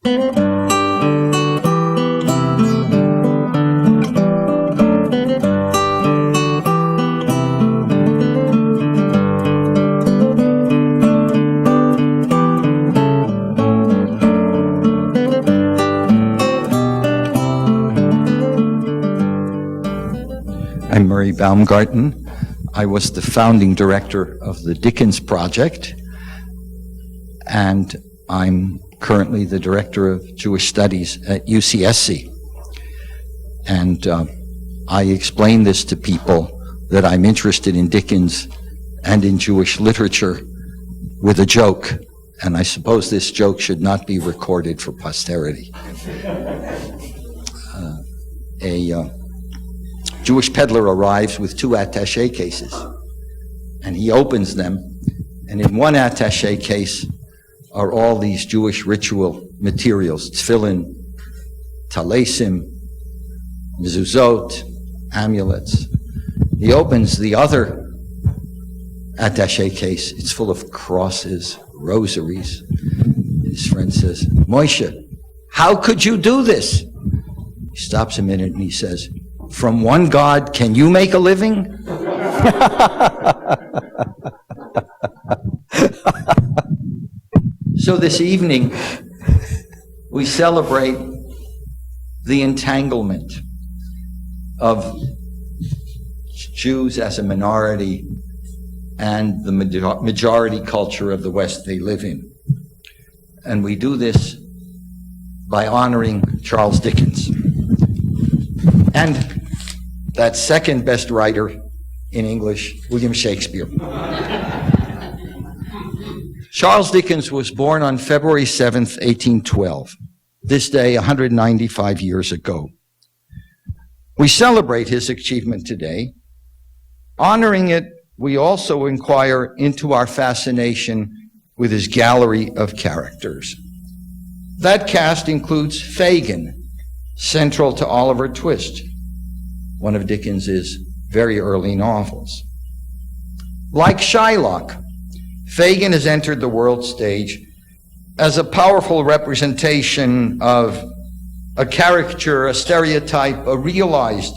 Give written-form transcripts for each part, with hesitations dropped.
I'm Murray Baumgarten. I was the founding director of the Dickens Project, and I'm currently the director of Jewish Studies at UCSC. And I explain this to people that I'm interested in Dickens and in Jewish literature with a joke, and I suppose this joke should not be recorded for posterity. A Jewish peddler arrives with 2 attaché cases, and he opens them, and in one attaché case are all these Jewish ritual materials: tefillin, talesim, mezuzot, amulets. He opens the other attaché case. It's full of crosses, rosaries. His friend says, "Moshe, how could you do this?" He stops a minute and he says, "From one God, can you make a living?" So this evening, we celebrate the entanglement of Jews as a minority and the majority culture of the West they live in. And we do this by honoring Charles Dickens. And that second best writer in English, William Shakespeare. Charles Dickens was born on February 7th, 1812. This day, 195 years ago. We celebrate his achievement today. Honoring it, we also inquire into our fascination with his gallery of characters. That cast includes Fagin, central to Oliver Twist, one of Dickens's very early novels. Like Shylock, Fagin has entered the world stage as a powerful representation of a caricature, a stereotype, a realized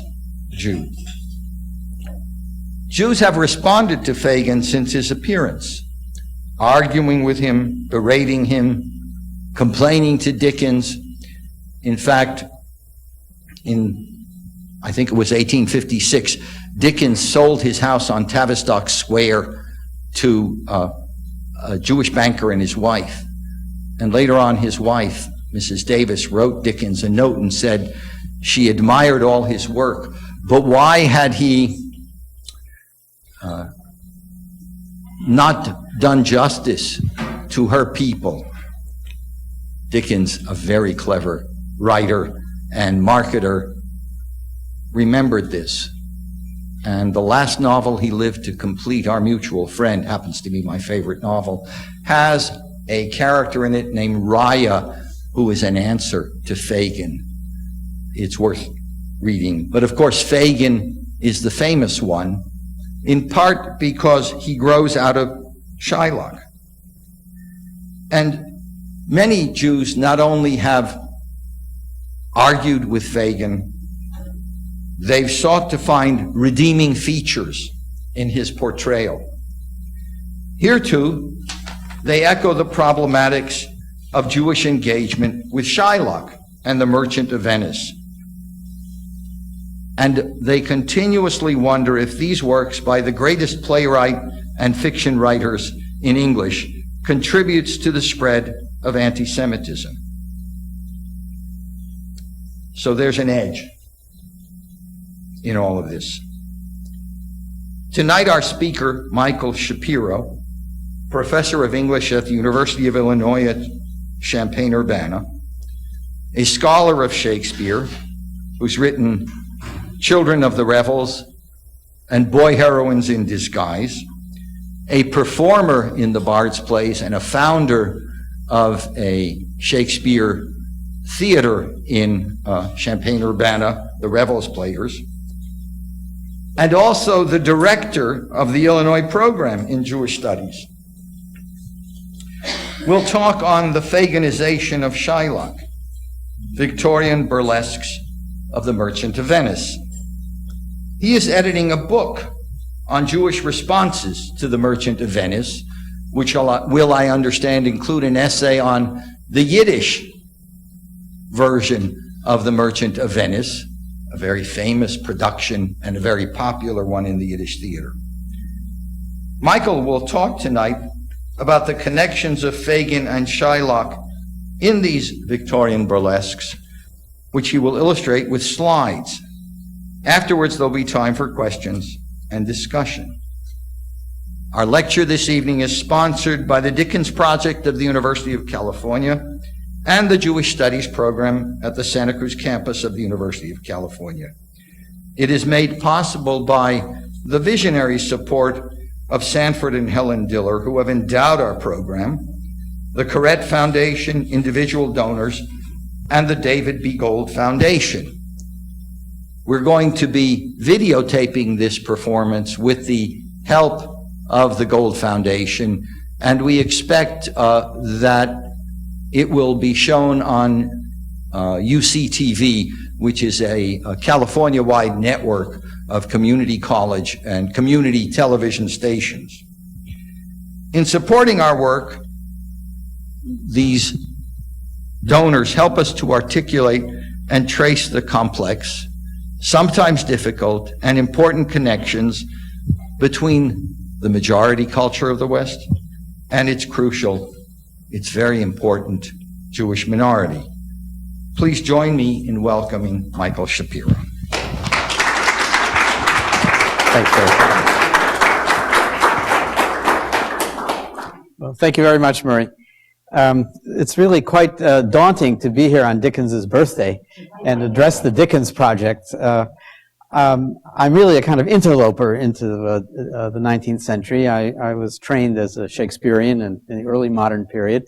Jew. Jews have responded to Fagin since his appearance, arguing with him, berating him, complaining to Dickens. In fact, I think it was 1856, Dickens sold his house on Tavistock Square to a Jewish banker and his wife. And later on, his wife, Mrs. Davis, wrote Dickens a note and said she admired all his work, but why had he not done justice to her people? Dickens, a very clever writer and marketer, remembered this. And the last novel he lived to complete, Our Mutual Friend, happens to be my favorite novel, has a character in it named Raya, who is an answer to Fagin. It's worth reading. But of course, Fagin is the famous one, in part because he grows out of Shylock. And many Jews not only have argued with Fagin, they've sought to find redeeming features in his portrayal. Here too, they echo the problematics of Jewish engagement with Shylock and the Merchant of Venice. And they continuously wonder if these works by the greatest playwright and fiction writers in English contributes to the spread of anti-Semitism. So there's an edge in all of this. Tonight, our speaker, Michael Shapiro, professor of English at the University of Illinois at Champaign-Urbana, a scholar of Shakespeare, who's written Children of the Revels and Boy Heroines in Disguise, a performer in the Bard's plays and a founder of a Shakespeare theater in Champaign-Urbana, the Revels Players, and also the director of the Illinois program in Jewish Studies. will talk on the Faginization of Shylock, Victorian burlesques of the Merchant of Venice. He is editing a book on Jewish responses to the Merchant of Venice, which will, I understand, include an essay on the Yiddish version of the Merchant of Venice, a very famous production and a very popular one in the Yiddish theater. Michael will talk tonight about the connections of Fagin and Shylock in these Victorian burlesques, which he will illustrate with slides. Afterwards, there'll be time for questions and discussion. Our lecture this evening is sponsored by the Dickens Project of the University of California and the Jewish Studies program at the Santa Cruz campus of the University of California. It is made possible by the visionary support of Sanford and Helen Diller, who have endowed our program, the Corrette Foundation, individual donors, and the David B. Gold Foundation. We're going to be videotaping this performance with the help of the Gold Foundation, and we expect that it will be shown on UCTV, which is a California-wide network of community college and community television stations. In supporting our work, these donors help us to articulate and trace the complex, sometimes difficult, and important connections between the majority culture of the West and its crucial, its very important Jewish minority. Please join me in welcoming Michael Shapiro. Thanks, sir. Well, thank you very much, Murray. It's really quite daunting to be here on Dickens's birthday and address the Dickens Project. I'm really a kind of interloper into the 19th century. I was trained as a Shakespearean in the early modern period,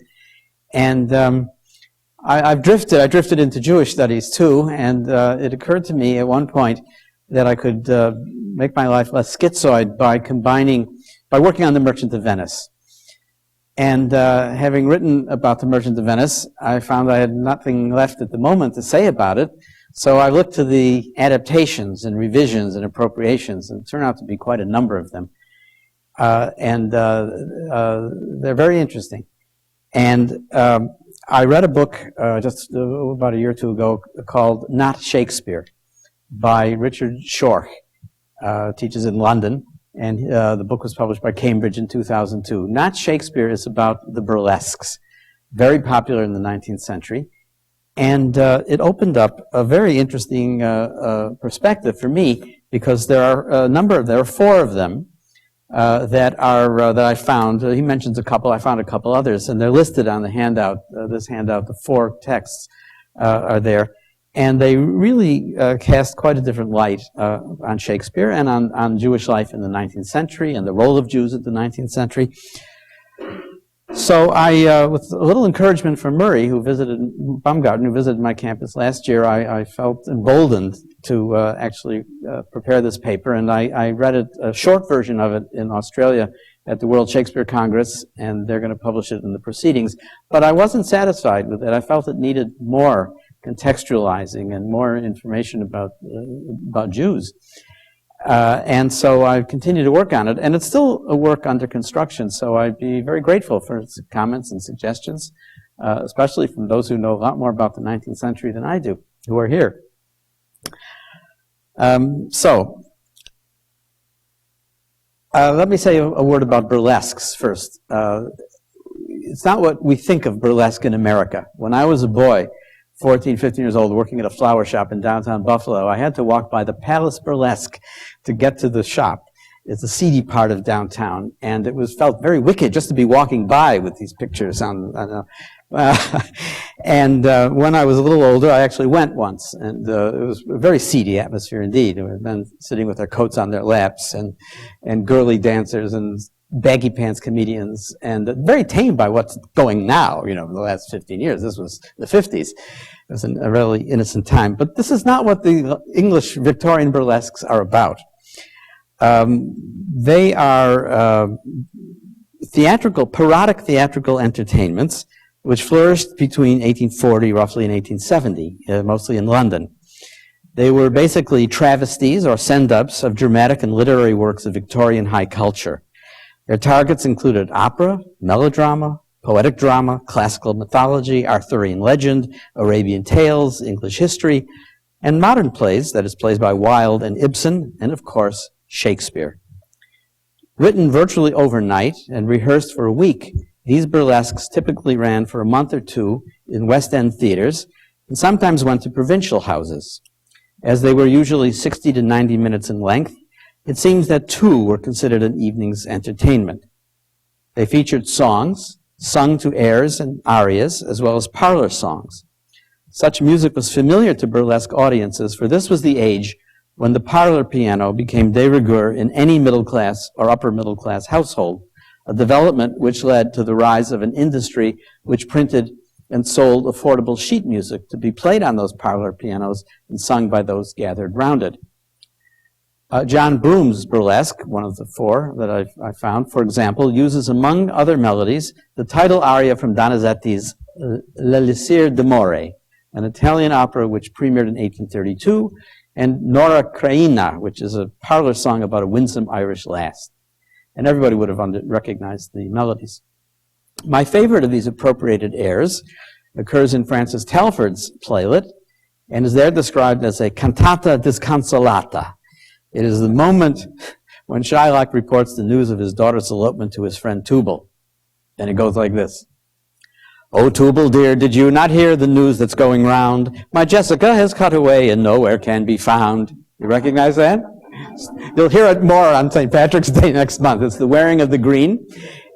and I drifted into Jewish studies too, and it occurred to me at one point that I could make my life less schizoid by working on the Merchant of Venice. And having written about the Merchant of Venice, I found I had nothing left at the moment to say about it. So I looked to the adaptations and revisions and appropriations, and it turned out to be quite a number of them. They're very interesting. And I read a book just about a year or two ago called Not Shakespeare by Richard Schorch, teaches in London. And the book was published by Cambridge in 2002. Not Shakespeare is about the burlesques, very popular in the 19th century. And it opened up a very interesting perspective for me, because there are four of them that I found. He mentions a couple, I found a couple others, and they're listed on the handout. This handout, the four texts are there. And they really cast quite a different light on Shakespeare and on Jewish life in the 19th century and the role of Jews in the 19th century. So I, with a little encouragement from Murray, Baumgarten, who visited my campus last year, I felt emboldened to actually prepare this paper. And I read a short version of it in Australia at the World Shakespeare Congress, and they're going to publish it in the proceedings. But I wasn't satisfied with it. I felt it needed more contextualizing and more information about Jews. And so I've continued to work on it, and it's still a work under construction, so I'd be very grateful for comments and suggestions, especially from those who know a lot more about the 19th century than I do, who are here. Let me say a word about burlesques first. It's not what we think of burlesque in America. When I was a boy, 14, 15 years old, working at a flower shop in downtown Buffalo, I had to walk by the Palace Burlesque to get to the shop. It's a seedy part of downtown, and it felt very wicked just to be walking by with these pictures on. When I was a little older, I actually went once, and it was a very seedy atmosphere indeed. There were men sitting with their coats on their laps, and girly dancers and baggy pants comedians, and very tame by what's going now, in the last 15 years. This was the 50s. It was a really innocent time. But this is not what the English Victorian burlesques are about. They are parodic theatrical entertainments, which flourished between 1840 roughly and 1870, mostly in London. They were basically travesties or send-ups of dramatic and literary works of Victorian high culture. Their targets included opera, melodrama, poetic drama, classical mythology, Arthurian legend, Arabian tales, English history, and modern plays, that is, plays by Wilde and Ibsen, and of course, Shakespeare. Written virtually overnight and rehearsed for a week, these burlesques typically ran for a month or two in West End theaters and sometimes went to provincial houses. As they were usually 60 to 90 minutes in length, it seems that two were considered an evening's entertainment. They featured songs, sung to airs and arias, as well as parlor songs. Such music was familiar to burlesque audiences, for this was the age when the parlor piano became de rigueur in any middle-class or upper-middle-class household, a development which led to the rise of an industry which printed and sold affordable sheet music to be played on those parlor pianos and sung by those gathered round it. John Broom's burlesque, one of the four that I found, for example, uses, among other melodies, the title aria from Donizetti's L'Elisir d'Amore, an Italian opera which premiered in 1832, and Nora Craina, which is a parlor song about a winsome Irish lass. And everybody would have recognized the melodies. My favorite of these appropriated airs occurs in Francis Telford's playlet and is there described as a cantata disconsolata. It is the moment when Shylock reports the news of his daughter's elopement to his friend Tubal. And it goes like this. "Oh, Tubal, dear, did you not hear the news that's going round? My Jessica has cut away and nowhere can be found." You recognize that? You'll hear it more on St. Patrick's Day next month. It's the wearing of the green.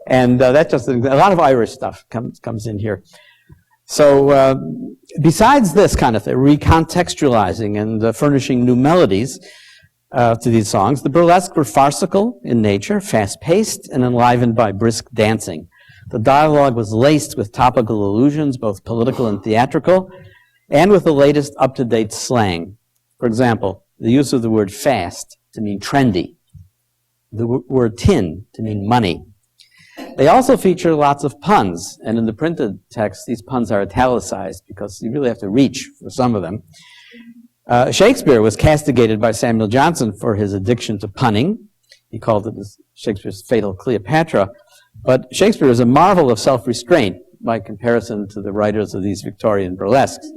And that just, a lot of Irish stuff comes in here. So besides this kind of thing, recontextualizing and furnishing new melodies to these songs, the burlesques were farcical in nature, fast-paced, and enlivened by brisk dancing. The dialogue was laced with topical allusions, both political and theatrical, and with the latest up-to-date slang. For example, the use of the word fast to mean trendy, the word tin to mean money. They also feature lots of puns, and in the printed text, these puns are italicized because you really have to reach for some of them. Shakespeare was castigated by Samuel Johnson for his addiction to punning. He called it Shakespeare's fatal Cleopatra. But Shakespeare is a marvel of self-restraint by comparison to the writers of these Victorian burlesques.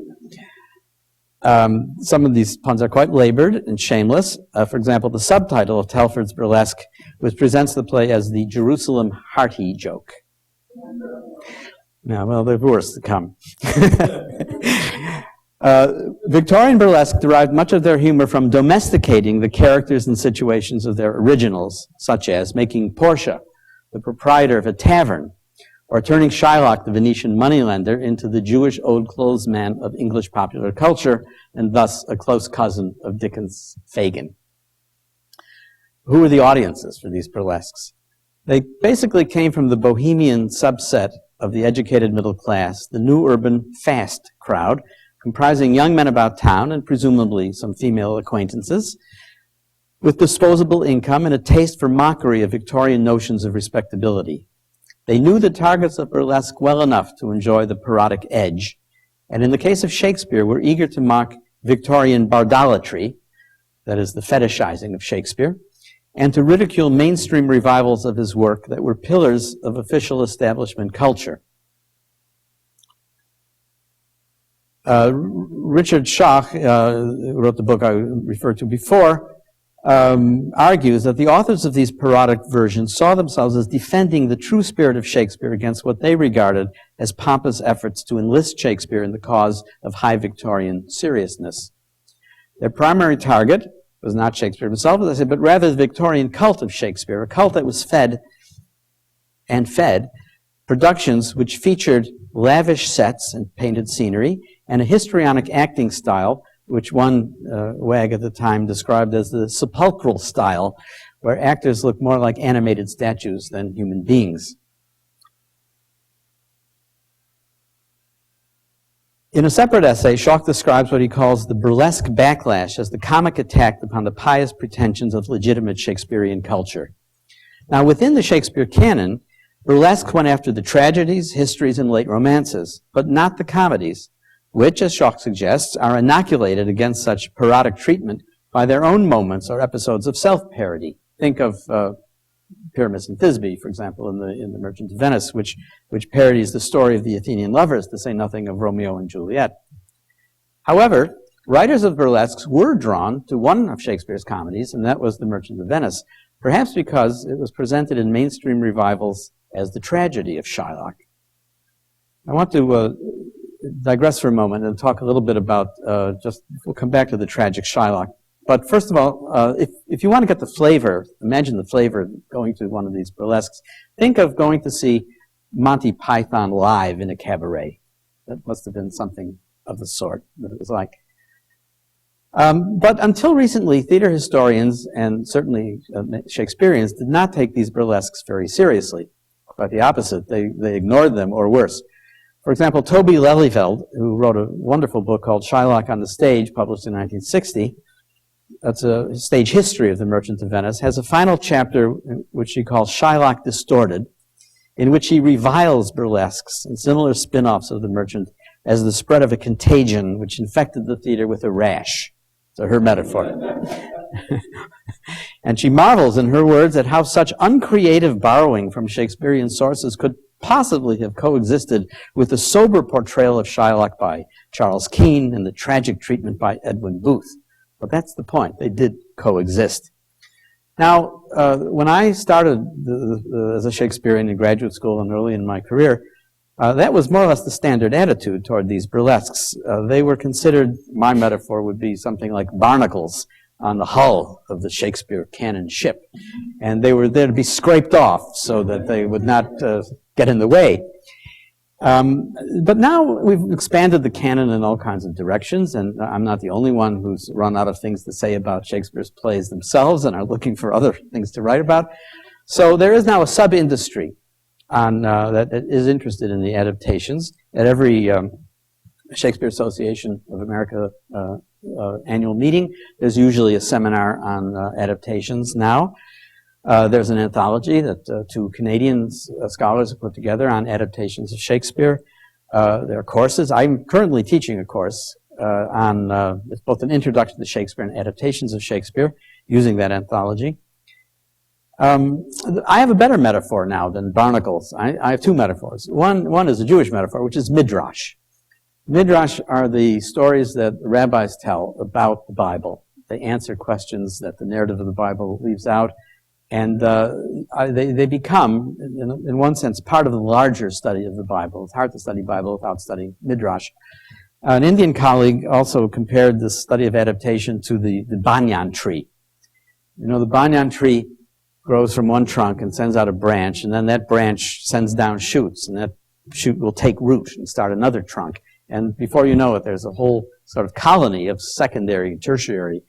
Some of these puns are quite labored and shameless. For example, the subtitle of Telford's burlesque, which presents the play as the Jerusalem hearty joke. Now, well, there's worse to come. Victorian burlesque derived much of their humor from domesticating the characters and situations of their originals, such as making Portia the proprietor of a tavern, or turning Shylock, the Venetian moneylender, into the Jewish old-clothes man of English popular culture, and thus a close cousin of Dickens' Fagin. Who were the audiences for these burlesques? They basically came from the bohemian subset of the educated middle class, the new urban fast crowd, comprising young men about town and presumably some female acquaintances, with disposable income and a taste for mockery of Victorian notions of respectability. They knew the targets of burlesque well enough to enjoy the parodic edge, and in the case of Shakespeare, were eager to mock Victorian bardolatry, that is the fetishizing of Shakespeare, and to ridicule mainstream revivals of his work that were pillars of official establishment culture. Richard Schach, who wrote the book I referred to before, argues that the authors of these parodic versions saw themselves as defending the true spirit of Shakespeare against what they regarded as pompous efforts to enlist Shakespeare in the cause of high Victorian seriousness. Their primary target was not Shakespeare himself, as I said, but rather the Victorian cult of Shakespeare, a cult that was fed productions which featured lavish sets and painted scenery and a histrionic acting style, which one wag at the time described as the sepulchral style, where actors look more like animated statues than human beings. In a separate essay, Schach describes what he calls the burlesque backlash as the comic attack upon the pious pretensions of legitimate Shakespearean culture. Now, within the Shakespeare canon, Burlesque went after the tragedies, histories, and late romances, but not the comedies, which, as Shylock suggests, are inoculated against such parodic treatment by their own moments or episodes of self-parody. Think of Pyramus and Thisbe, for example, in the Merchant of Venice, which parodies the story of the Athenian lovers, to say nothing of Romeo and Juliet. However, writers of burlesques were drawn to one of Shakespeare's comedies, and that was The Merchant of Venice, perhaps because it was presented in mainstream revivals as the tragedy of Shylock. I want to digress for a moment and talk a little bit about, we'll come back to the tragic Shylock. But first of all, if you want to get the flavor, imagine the flavor going to one of these burlesques, think of going to see Monty Python live in a cabaret. That must have been something of the sort that it was like. But until recently, theater historians and certainly Shakespeareans did not take these burlesques very seriously. Quite the opposite. They ignored them, or worse. For example, Toby Lelyveld, who wrote a wonderful book called Shylock on the Stage, published in 1960, that's a stage history of The Merchant of Venice, has a final chapter which he calls Shylock Distorted, in which he reviles burlesques and similar spin-offs of The Merchant as the spread of a contagion which infected the theater with a rash. So her metaphor. And she marvels, in her words, at how such uncreative borrowing from Shakespearean sources could possibly have coexisted with the sober portrayal of Shylock by Charles Keene and the tragic treatment by Edwin Booth. But that's the point. They did coexist. Now, when I started as a Shakespearean in graduate school and early in my career, that was more or less the standard attitude toward these burlesques. They were considered, my metaphor would be something like barnacles on the hull of the Shakespeare canon ship. And they were there to be scraped off so that they would not get in the way. But now we've expanded the canon in all kinds of directions, and I'm not the only one who's run out of things to say about Shakespeare's plays themselves and are looking for other things to write about. So there is now a sub-industry that is interested in the adaptations. At every Shakespeare Association of America annual meeting, there's usually a seminar on adaptations now. There's an anthology that two Canadian scholars have put together on adaptations of Shakespeare. There are courses. I'm currently teaching a course on it's both an introduction to Shakespeare and adaptations of Shakespeare using that anthology. I have a better metaphor now than Barnacles. I have two metaphors. One is a Jewish metaphor, which is midrash. Midrash are the stories that the rabbis tell about the Bible. They answer questions that the narrative of the Bible leaves out, and they become, in one sense, part of the larger study of the Bible. It's hard to study Bible without studying midrash. An Indian colleague also compared the study of adaptation to the banyan tree. You know, the banyan tree grows from one trunk and sends out a branch, and then that branch sends down shoots, and that shoot will take root and start another trunk. And before you know it, there's a whole sort of colony of secondary and tertiary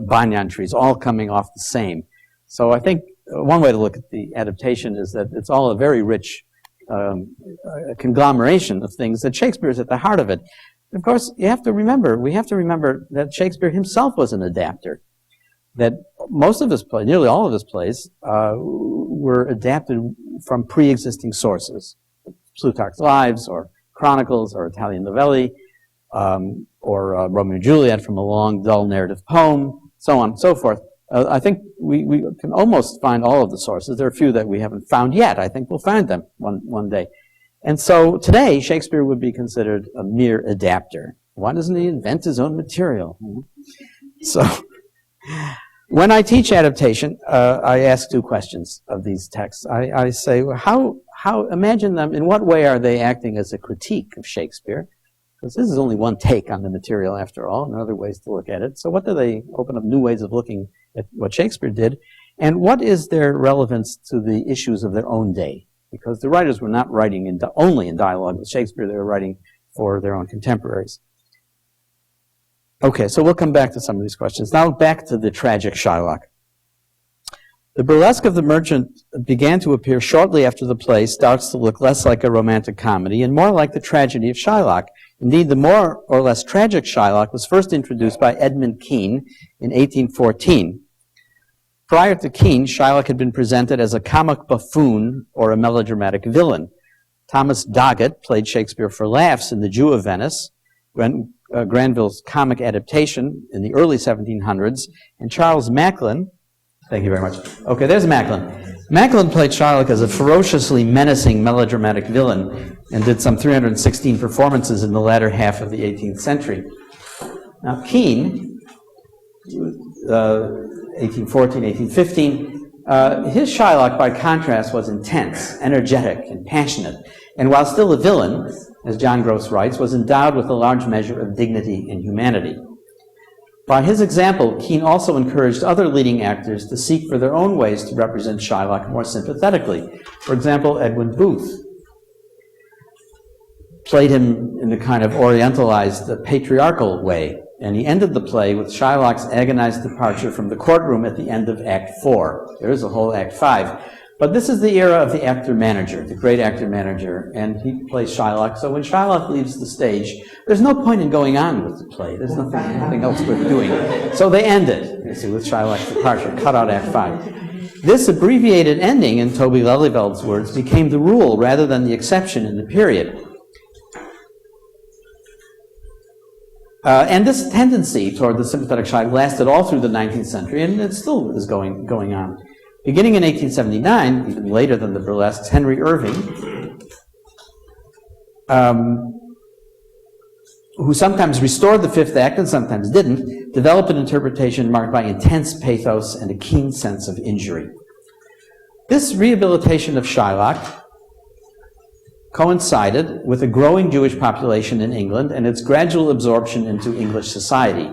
banyan trees, all coming off the same. So I think one way to look at the adaptation is that it's all a very rich conglomeration of things, that Shakespeare is at the heart of it. Of course, we have to remember that Shakespeare himself was an adapter. That most of his plays, nearly all of his plays, were adapted from pre-existing sources. Plutarch's Lives, or Chronicles, or Italian novelli, or Romeo and Juliet from a long, dull narrative poem, so on and so forth. I think we can almost find all of the sources. There are a few that we haven't found yet. I think we'll find them one day. And so today, Shakespeare would be considered a mere adapter. Why doesn't he invent his own material? So when I teach adaptation, I ask two questions of these texts. I say, how imagine them, in what way are they acting as a critique of Shakespeare? Because this is only one take on the material after all, and other ways to look at it. So what do they open up new ways of looking at what Shakespeare did? And what is their relevance to the issues of their own day? Because the writers were not writing only in dialogue with Shakespeare, they were writing for their own contemporaries. Okay, so we'll come back to some of these questions. Now back to the tragic Shylock. The burlesque of The Merchant began to appear shortly after the play starts to look less like a romantic comedy and more like the tragedy of Shylock. Indeed, the more or less tragic Shylock was first introduced by Edmund Kean in 1814. Prior to Kean, Shylock had been presented as a comic buffoon or a melodramatic villain. Thomas Doggett played Shakespeare for laughs in The Jew of Venice, Granville's comic adaptation in the early 1700s, and Charles Macklin, thank you very much. Okay, there's Macklin. Macklin played Shylock as a ferociously menacing melodramatic villain and did some 316 performances in the latter half of the 18th century. Now, Kean, 1814, 1815, his Shylock, by contrast, was intense, energetic, and passionate, and while still a villain, as John Gross writes, was endowed with a large measure of dignity and humanity. By his example, Kean also encouraged other leading actors to seek for their own ways to represent Shylock more sympathetically. For example, Edwin Booth played him in a kind of orientalized, patriarchal way, and he ended the play with Shylock's agonized departure from the courtroom at the end of Act 4. There is a whole Act 5. But this is the era of the actor-manager, the great actor-manager, and he plays Shylock. So when Shylock leaves the stage, there's no point in going on with the play. There's nothing else worth doing. So they end it, you see, with Shylock's departure, cut out Act 5. This abbreviated ending, in Toby Lelyveld's words, became the rule rather than the exception in the period. And this tendency toward the sympathetic Shylock lasted all through the 19th century, and it still is going on. Beginning in 1879, even later than the burlesques, Henry Irving, who sometimes restored the fifth act and sometimes didn't, developed an interpretation marked by intense pathos and a keen sense of injury. This rehabilitation of Shylock coincided with a growing Jewish population in England and its gradual absorption into English society.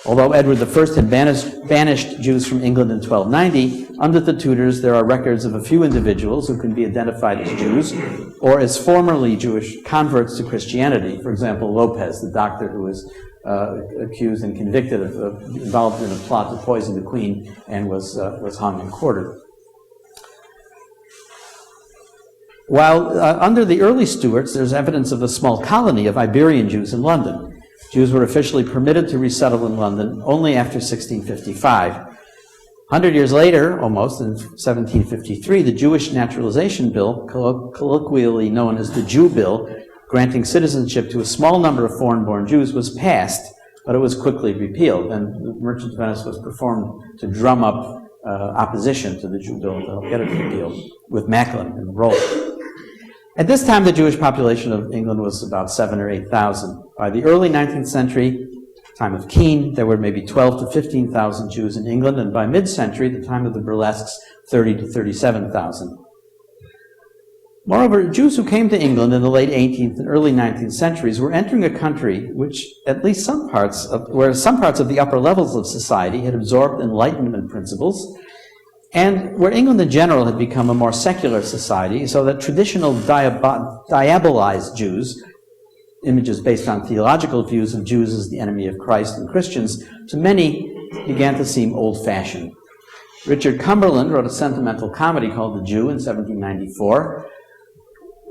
Although Edward I had banished Jews from England in 1290, under the Tudors there are records of a few individuals who can be identified as Jews or as formerly Jewish converts to Christianity. For example, Lopez, the doctor who was accused and convicted of involved in a plot to poison the queen and was hung and quartered. While under the early Stuarts, there's evidence of a small colony of Iberian Jews in London. Jews were officially permitted to resettle in London only after 1655. 100 years later, almost, in 1753, the Jewish Naturalization Bill, colloquially known as the Jew Bill, granting citizenship to a small number of foreign-born Jews, was passed, but it was quickly repealed, and the Merchant of Venice was performed to drum up opposition to the Jew Bill to get it repealed, with Macklin in the role. At this time, the Jewish population of England was about 7,000 or 8,000. By the early 19th century, time of Kean, there were maybe 12,000 to 15,000 Jews in England, and by mid-century, the time of the burlesques, 30,000 to 37,000. Moreover, Jews who came to England in the late 18th and early 19th centuries were entering a country which, at least some parts of the upper levels of society had absorbed Enlightenment principles, and where England in general had become a more secular society, so that traditional diabolized Jews, images based on theological views of Jews as the enemy of Christ and Christians, to many began to seem old-fashioned. Richard Cumberland wrote a sentimental comedy called The Jew in 1794,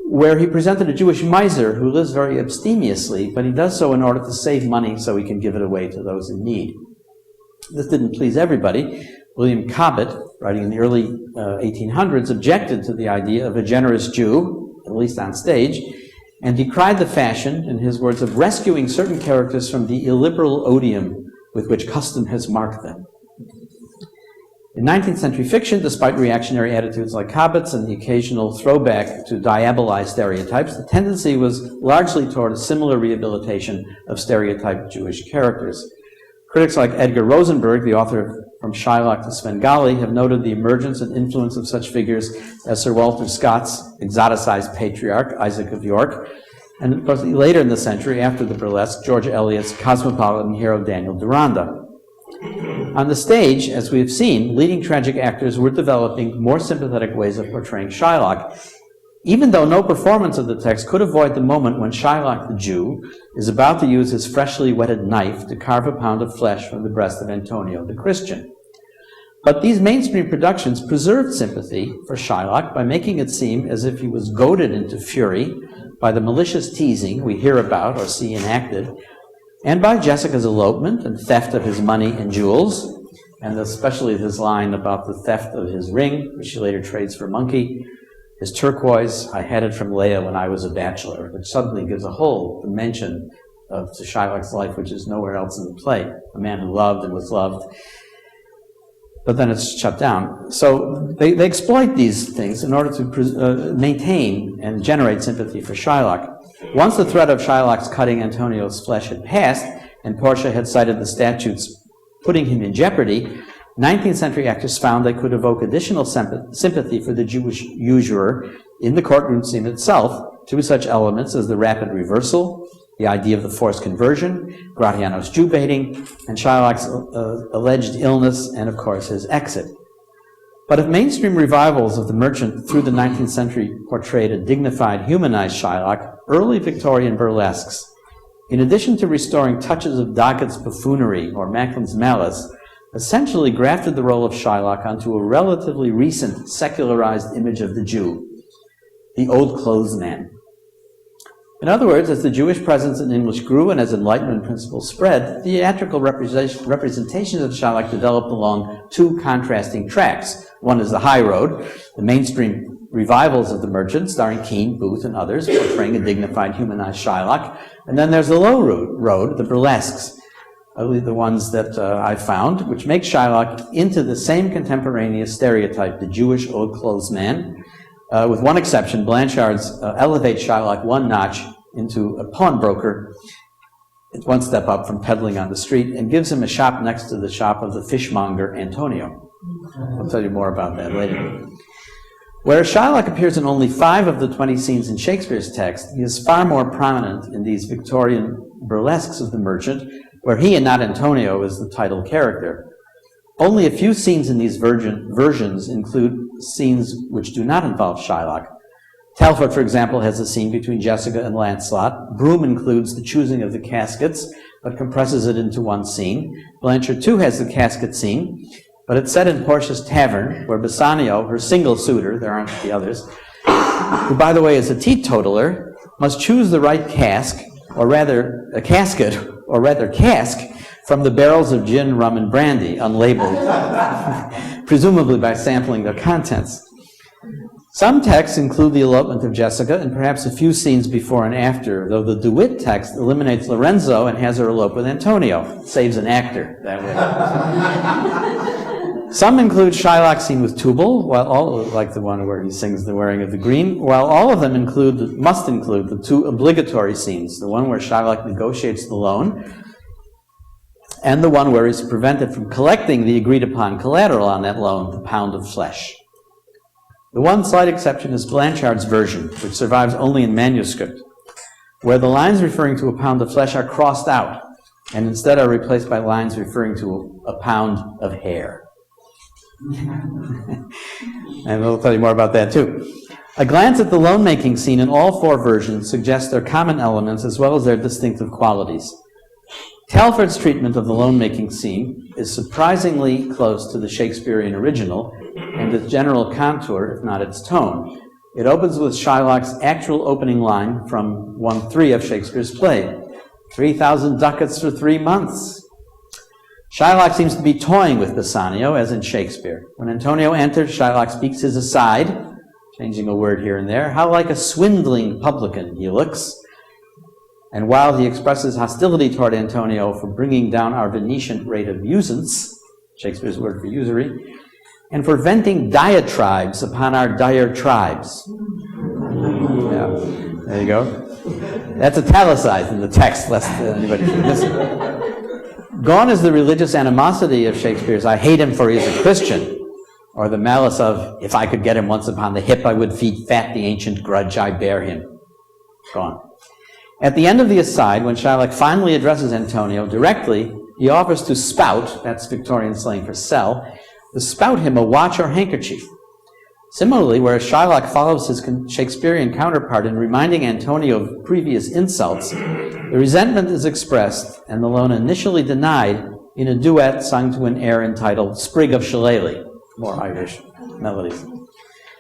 where he presented a Jewish miser who lives very abstemiously, but he does so in order to save money so he can give it away to those in need. This didn't please everybody. William Cobbett, writing in the early 1800s, objected to the idea of a generous Jew, at least on stage, and decried the fashion, in his words, of rescuing certain characters from the illiberal odium with which custom has marked them. In 19th century fiction, despite reactionary attitudes like Cobbett's and the occasional throwback to diabolized stereotypes, the tendency was largely toward a similar rehabilitation of stereotyped Jewish characters. Critics like Edgar Rosenberg, the author of From Shylock to Svengali, have noted the emergence and influence of such figures as Sir Walter Scott's exoticized patriarch, Isaac of York, and of course later in the century, after the burlesque, George Eliot's cosmopolitan hero Daniel Deronda. On the stage, as we have seen, leading tragic actors were developing more sympathetic ways of portraying Shylock, even though no performance of the text could avoid the moment when Shylock the Jew is about to use his freshly whetted knife to carve a pound of flesh from the breast of Antonio the Christian. But these mainstream productions preserved sympathy for Shylock by making it seem as if he was goaded into fury by the malicious teasing we hear about or see enacted, and by Jessica's elopement and theft of his money and jewels, and especially his line about the theft of his ring, which he later trades for a monkey, his turquoise, I had it from Leah when I was a bachelor, which suddenly gives a whole dimension to Shylock's life, which is nowhere else in the play. A man who loved and was loved. But then it's shut down. So they exploit these things in order to maintain and generate sympathy for Shylock. Once the threat of Shylock's cutting Antonio's flesh had passed, and Portia had cited the statutes putting him in jeopardy, 19th century actors found they could evoke additional sympathy for the Jewish usurer in the courtroom scene itself through such elements as the rapid reversal, the idea of the forced conversion, Gratiano's Jew baiting, and Shylock's alleged illness, and of course his exit. But if mainstream revivals of the Merchant through the 19th century portrayed a dignified, humanized Shylock, early Victorian burlesques, in addition to restoring touches of Dockett's buffoonery or Macklin's malice, essentially grafted the role of Shylock onto a relatively recent secularized image of the Jew, the old clothes man. In other words, as the Jewish presence in English grew and as Enlightenment principles spread, theatrical representations of Shylock developed along two contrasting tracks. One is the high road, the mainstream revivals of the Merchant, starring Keane, Booth, and others, portraying a dignified, humanized Shylock. And then there's the low road, the burlesques, the ones that I found, which make Shylock into the same contemporaneous stereotype, the Jewish old clothes man, with one exception. Blanchard's elevates Shylock one notch into a pawnbroker. It's one step up from peddling on the street, and gives him a shop next to the shop of the fishmonger Antonio. I'll tell you more about that later. Whereas Shylock appears in only 5 of the 20 scenes in Shakespeare's text, he is far more prominent in these Victorian burlesques of the Merchant, where he and not Antonio is the title character. Only a few scenes in these versions include scenes which do not involve Shylock. Talfourd, for example, has a scene between Jessica and Lancelot. Broom includes the choosing of the caskets, but compresses it into one scene. Blanchard, too, has the casket scene, but it's set in Portia's tavern, where Bassanio, her single suitor, there aren't the others, who, by the way, is a teetotaler, must choose the right cask, or rather, a casket, or rather cask, from the barrels of gin, rum, and brandy, unlabeled, presumably by sampling their contents. Some texts include the elopement of Jessica and perhaps a few scenes before and after, though the DeWitt text eliminates Lorenzo and has her elope with Antonio. Saves an actor that way. Some include Shylock's scene with Tubal, while all, like the one where he sings the wearing of the green, while all of them must include the 2 obligatory scenes, the one where Shylock negotiates the loan, and the one where he's prevented from collecting the agreed-upon collateral on that loan, the pound of flesh. The one slight exception is Blanchard's version, which survives only in manuscript, where the lines referring to a pound of flesh are crossed out, and instead are replaced by lines referring to a pound of hair. And we'll tell you more about that, too. A glance at the loan-making scene in all 4 versions suggests their common elements as well as their distinctive qualities. Talfourd's treatment of the loan-making scene is surprisingly close to the Shakespearean original and its general contour, if not its tone. It opens with Shylock's actual opening line from 1-3 of Shakespeare's play, 3,000 ducats for 3 months. Shylock seems to be toying with Bassanio, as in Shakespeare. When Antonio enters, Shylock speaks his aside, changing a word here and there. How like a swindling publican he looks. And while he expresses hostility toward Antonio for bringing down our Venetian rate of usance, Shakespeare's word for usury, and for venting diatribes upon our dire tribes. Yeah, there you go. That's italicized in the text, lest anybody should miss it. Gone is the religious animosity of Shakespeare's "I hate him for he is a Christian," or the malice of "if I could get him once upon the hip, I would feed fat the ancient grudge I bear him." Gone. At the end of the aside, when Shylock finally addresses Antonio directly, he offers to spout, that's Victorian slang for sell, to spout him a watch or handkerchief. Similarly, whereas Shylock follows his Shakespearean counterpart in reminding Antonio of previous insults, the resentment is expressed and the loan initially denied in a duet sung to an air entitled Sprig of Shillelagh, more Irish melodies.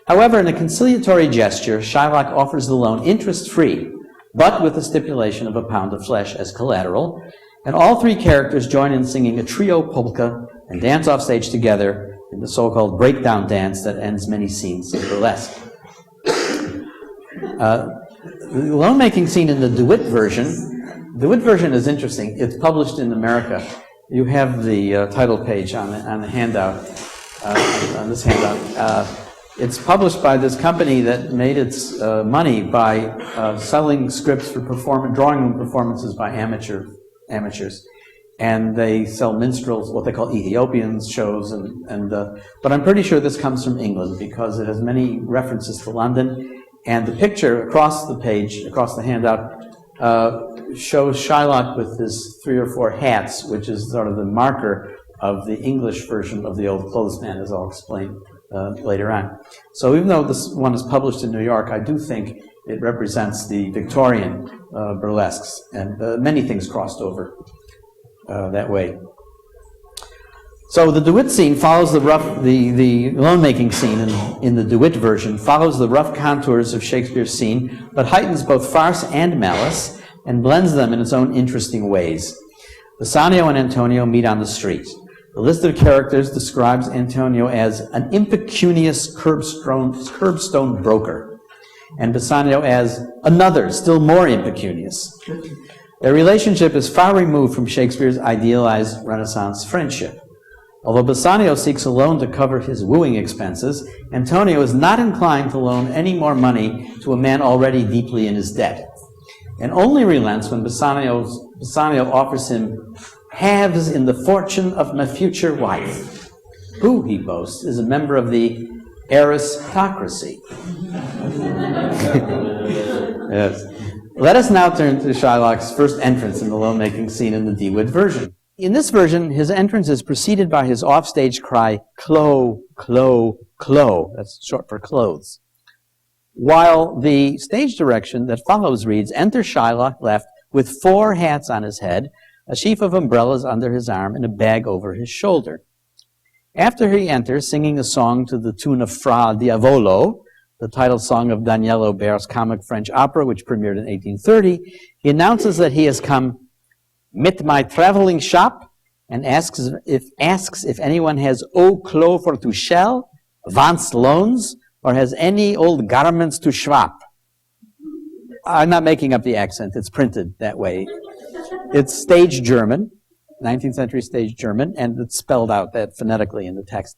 However, in a conciliatory gesture, Shylock offers the loan interest-free, but with the stipulation of a pound of flesh as collateral, and all 3 characters join in singing a trio polka and dance off stage together in the so-called breakdown dance that ends many scenes in burlesque. The loan-making scene in the DeWitt version is interesting. It's published in America. You have the title page on the handout, on this handout. It's published by this company that made its money by selling scripts for drawing room performances by amateurs. And they sell minstrels, what they call Ethiopians shows, but I'm pretty sure this comes from England because it has many references to London. And the picture across the page, across the handout, shows Shylock with his 3 or 4 hats, which is sort of the marker of the English version of the old clothesman, as I'll explain later on. So even though this one is published in New York, I do think it represents the Victorian burlesques, and many things crossed over that way. So the DeWitt scene follows the loan-making scene in the DeWitt version follows the rough contours of Shakespeare's scene, but heightens both farce and malice, and blends them in its own interesting ways. Bassanio and Antonio meet on the street. The list of characters describes Antonio as an impecunious curbstone broker, and Bassanio as another, still more impecunious. Their relationship is far removed from Shakespeare's idealized Renaissance friendship. Although Bassanio seeks a loan to cover his wooing expenses, Antonio is not inclined to loan any more money to a man already deeply in his debt, and only relents when Bassanio offers him halves in the fortune of my future wife, who, he boasts, is a member of the aristocracy. Yes. Let us now turn to Shylock's first entrance in the loan-making scene in the DeWitt version. In this version, his entrance is preceded by his offstage cry, "Clo, clo, clo." That's short for clothes. While the stage direction that follows reads, "Enter Shylock left with 4 hats on his head, a sheaf of umbrellas under his arm, and a bag over his shoulder." After he enters, singing a song to the tune of Fra Diavolo, the title song of Daniel Auber's comic French opera, which premiered in 1830, he announces that he has come mit my traveling shop, and asks if anyone has eau clos for to shell, wants loans, or has any old garments to schwap. I'm not making up the accent. It's printed that way. It's stage German, 19th century stage German, and it's spelled out that phonetically in the text.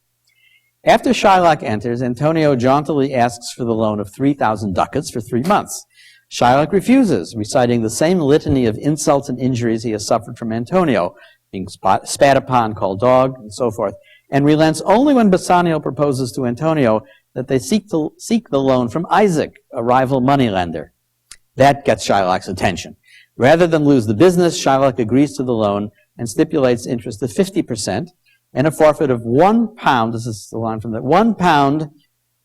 After Shylock enters, Antonio jauntily asks for the loan of 3,000 ducats for 3 months. Shylock refuses, reciting the same litany of insults and injuries he has suffered from Antonio, being spat upon, called dog, and so forth, and relents only when Bassanio proposes to Antonio that they seek the loan from Isaac, a rival moneylender. That gets Shylock's attention. Rather than lose the business, Shylock agrees to the loan and stipulates interest of 50% and a forfeit of £1. This is the line from that. £1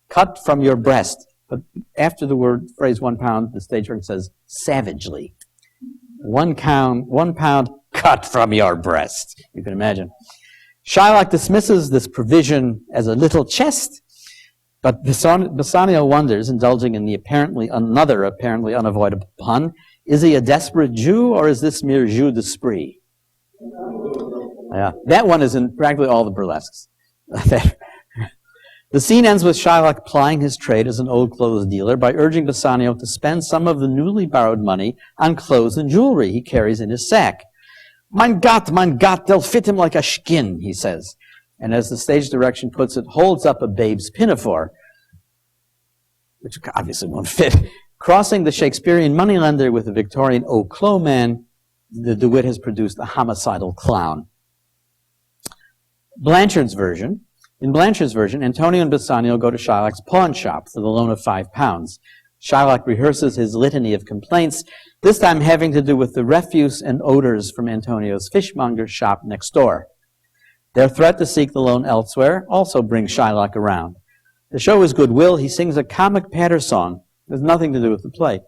cut from your breast. But after the phrase £1, the stage director says savagely. £1 cut from your breast. You can imagine. Shylock dismisses this provision as a little chest, but Bassanio wonders, indulging in the apparently unavoidable pun, is he a desperate Jew, or is this mere jeu d'esprit? Yeah, that one is in practically all the burlesques. The scene ends with Shylock plying his trade as an old clothes dealer by urging Bassanio to spend some of the newly borrowed money on clothes and jewelry he carries in his sack. Mein Gott, they'll fit him like a skin, he says. And as the stage direction puts it, holds up a babe's pinafore, which obviously won't fit. Crossing the Shakespearean moneylender with the Victorian eau clos man, the DeWitt has produced a homicidal clown. Blanchard's version. In Blanchard's version, Antonio and Bassanio go to Shylock's pawn shop for the loan of £5. Shylock rehearses his litany of complaints, this time having to do with the refuse and odors from Antonio's fishmonger's shop next door. Their threat to seek the loan elsewhere also brings Shylock around. To show his goodwill, he sings a comic patter song, there's nothing to do with the play,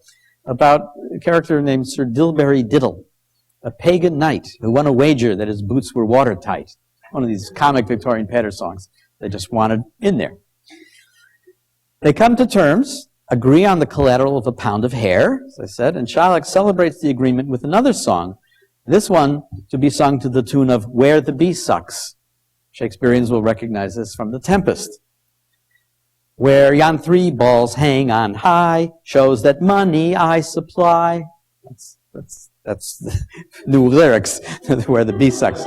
about a character named Sir Dilbury Diddle, a pagan knight who won a wager that his boots were watertight. One of these comic Victorian patter songs they just wanted in there. They come to terms, agree on the collateral of £1 of hair, as I said, and Shylock celebrates the agreement with another song, this one to be sung to the tune of Where the Bee Sucks. Shakespeareans will recognize this from The Tempest, where yon 3 balls hang on high, shows that money I supply. That's the new lyrics, where the B sucks.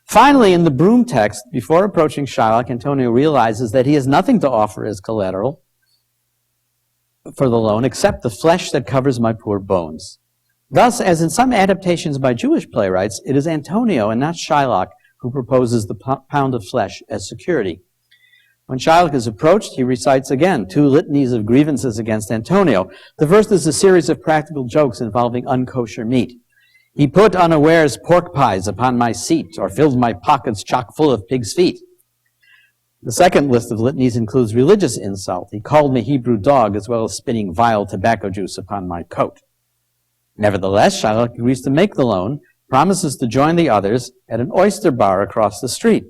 Finally, in the Broom text, before approaching Shylock, Antonio realizes that he has nothing to offer as collateral for the loan except the flesh that covers my poor bones. Thus, as in some adaptations by Jewish playwrights, it is Antonio and not Shylock who proposes the pound of flesh as security. When Shylock is approached, he recites again 2 litanies of grievances against Antonio. The first is a series of practical jokes involving unkosher meat. He put unawares pork pies upon my seat, or filled my pockets chock full of pig's feet. The second list of litanies includes religious insult. He called me Hebrew dog, as well as spitting vile tobacco juice upon my coat. Nevertheless, Shylock agrees to make the loan, promises to join the others at an oyster bar across the street,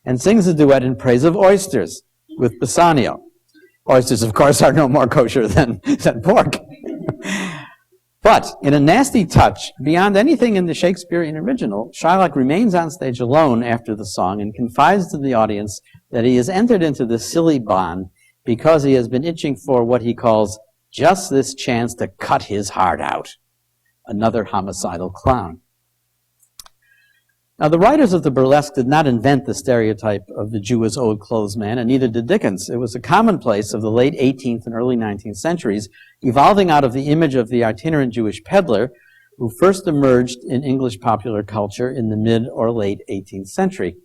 and sings a duet in praise of oysters with Bassanio. Oysters, of course, are no more kosher than pork. But in a nasty touch, beyond anything in the Shakespearean original, Shylock remains on stage alone after the song and confides to the audience that he has entered into this silly bond because he has been itching for what he calls just this chance to cut his heart out. Another homicidal clown. Now, the writers of the burlesque did not invent the stereotype of the Jew as old clothes man, and neither did Dickens. It was a commonplace of the late 18th and early 19th centuries, evolving out of the image of the itinerant Jewish peddler, who first emerged in English popular culture in the mid or late 18th century.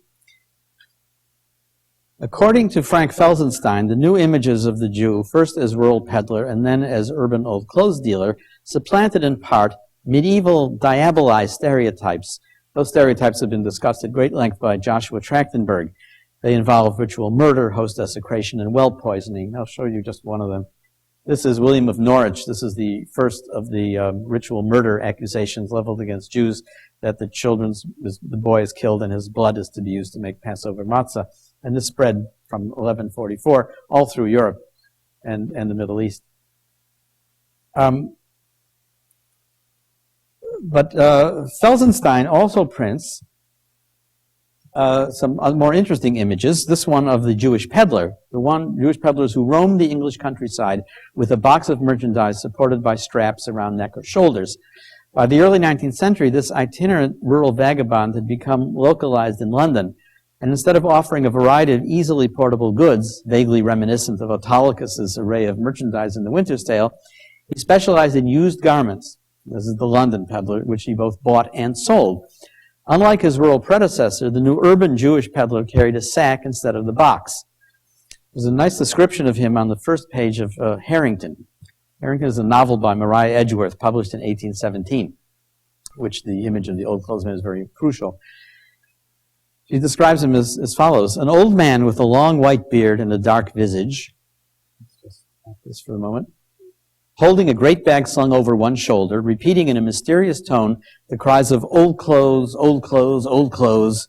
According to Frank Felsenstein, the new images of the Jew, first as rural peddler and then as urban old clothes dealer, supplanted in part medieval diabolized stereotypes. Those stereotypes have been discussed at great length by Joshua Trachtenberg. They involve ritual murder, host desecration, and well poisoning. I'll show you just one of them. This is William of Norwich. This is the first of the ritual murder accusations leveled against Jews, that the boy is killed and his blood is to be used to make Passover matzah. And this spread from 1144 all through Europe and the Middle East. But Felsenstein also prints some more interesting images. This one of the Jewish peddler, Jewish peddlers who roamed the English countryside with a box of merchandise supported by straps around neck or shoulders. By the early 19th century, this itinerant rural vagabond had become localized in London, and instead of offering a variety of easily portable goods, vaguely reminiscent of Autolycus's array of merchandise in The Winter's Tale, he specialized in used garments. This is the London peddler, which he both bought and sold. Unlike his rural predecessor, the new urban Jewish peddler carried a sack instead of the box. There's a nice description of him on the first page of Harrington. Harrington is a novel by Maria Edgeworth, published in 1817, which the image of the old clothes man is very crucial. She describes him as follows: an old man with a long white beard and a dark visage. Let's just stop this for a moment. Holding a great bag slung over one shoulder, repeating in a mysterious tone the cries of old clothes, old clothes, old clothes.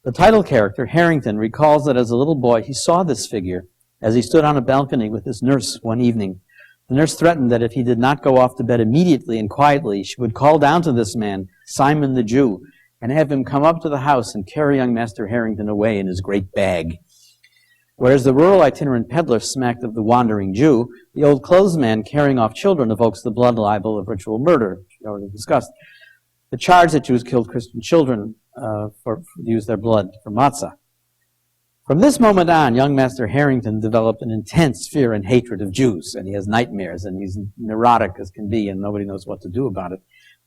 The title character, Harrington, recalls that as a little boy he saw this figure as he stood on a balcony with his nurse one evening. The nurse threatened that if he did not go off to bed immediately and quietly, she would call down to this man, Simon the Jew, and have him come up to the house and carry young Master Harrington away in his great bag. Whereas the rural itinerant peddler smacked of the wandering Jew, the old clothes man carrying off children evokes the blood libel of ritual murder, which we already discussed. The charge that Jews killed Christian children use their blood for matzah. From this moment on, young Master Harrington developed an intense fear and hatred of Jews, and he has nightmares, and he's neurotic as can be, and nobody knows what to do about it,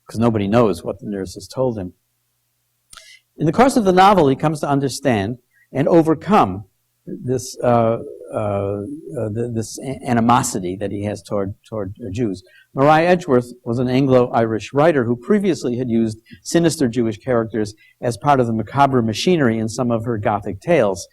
because nobody knows what the nurse has told him. In the course of the novel, he comes to understand and overcome this animosity that he has toward Jews. Maria Edgeworth was an Anglo-Irish writer who previously had used sinister Jewish characters as part of the macabre machinery in some of her Gothic tales.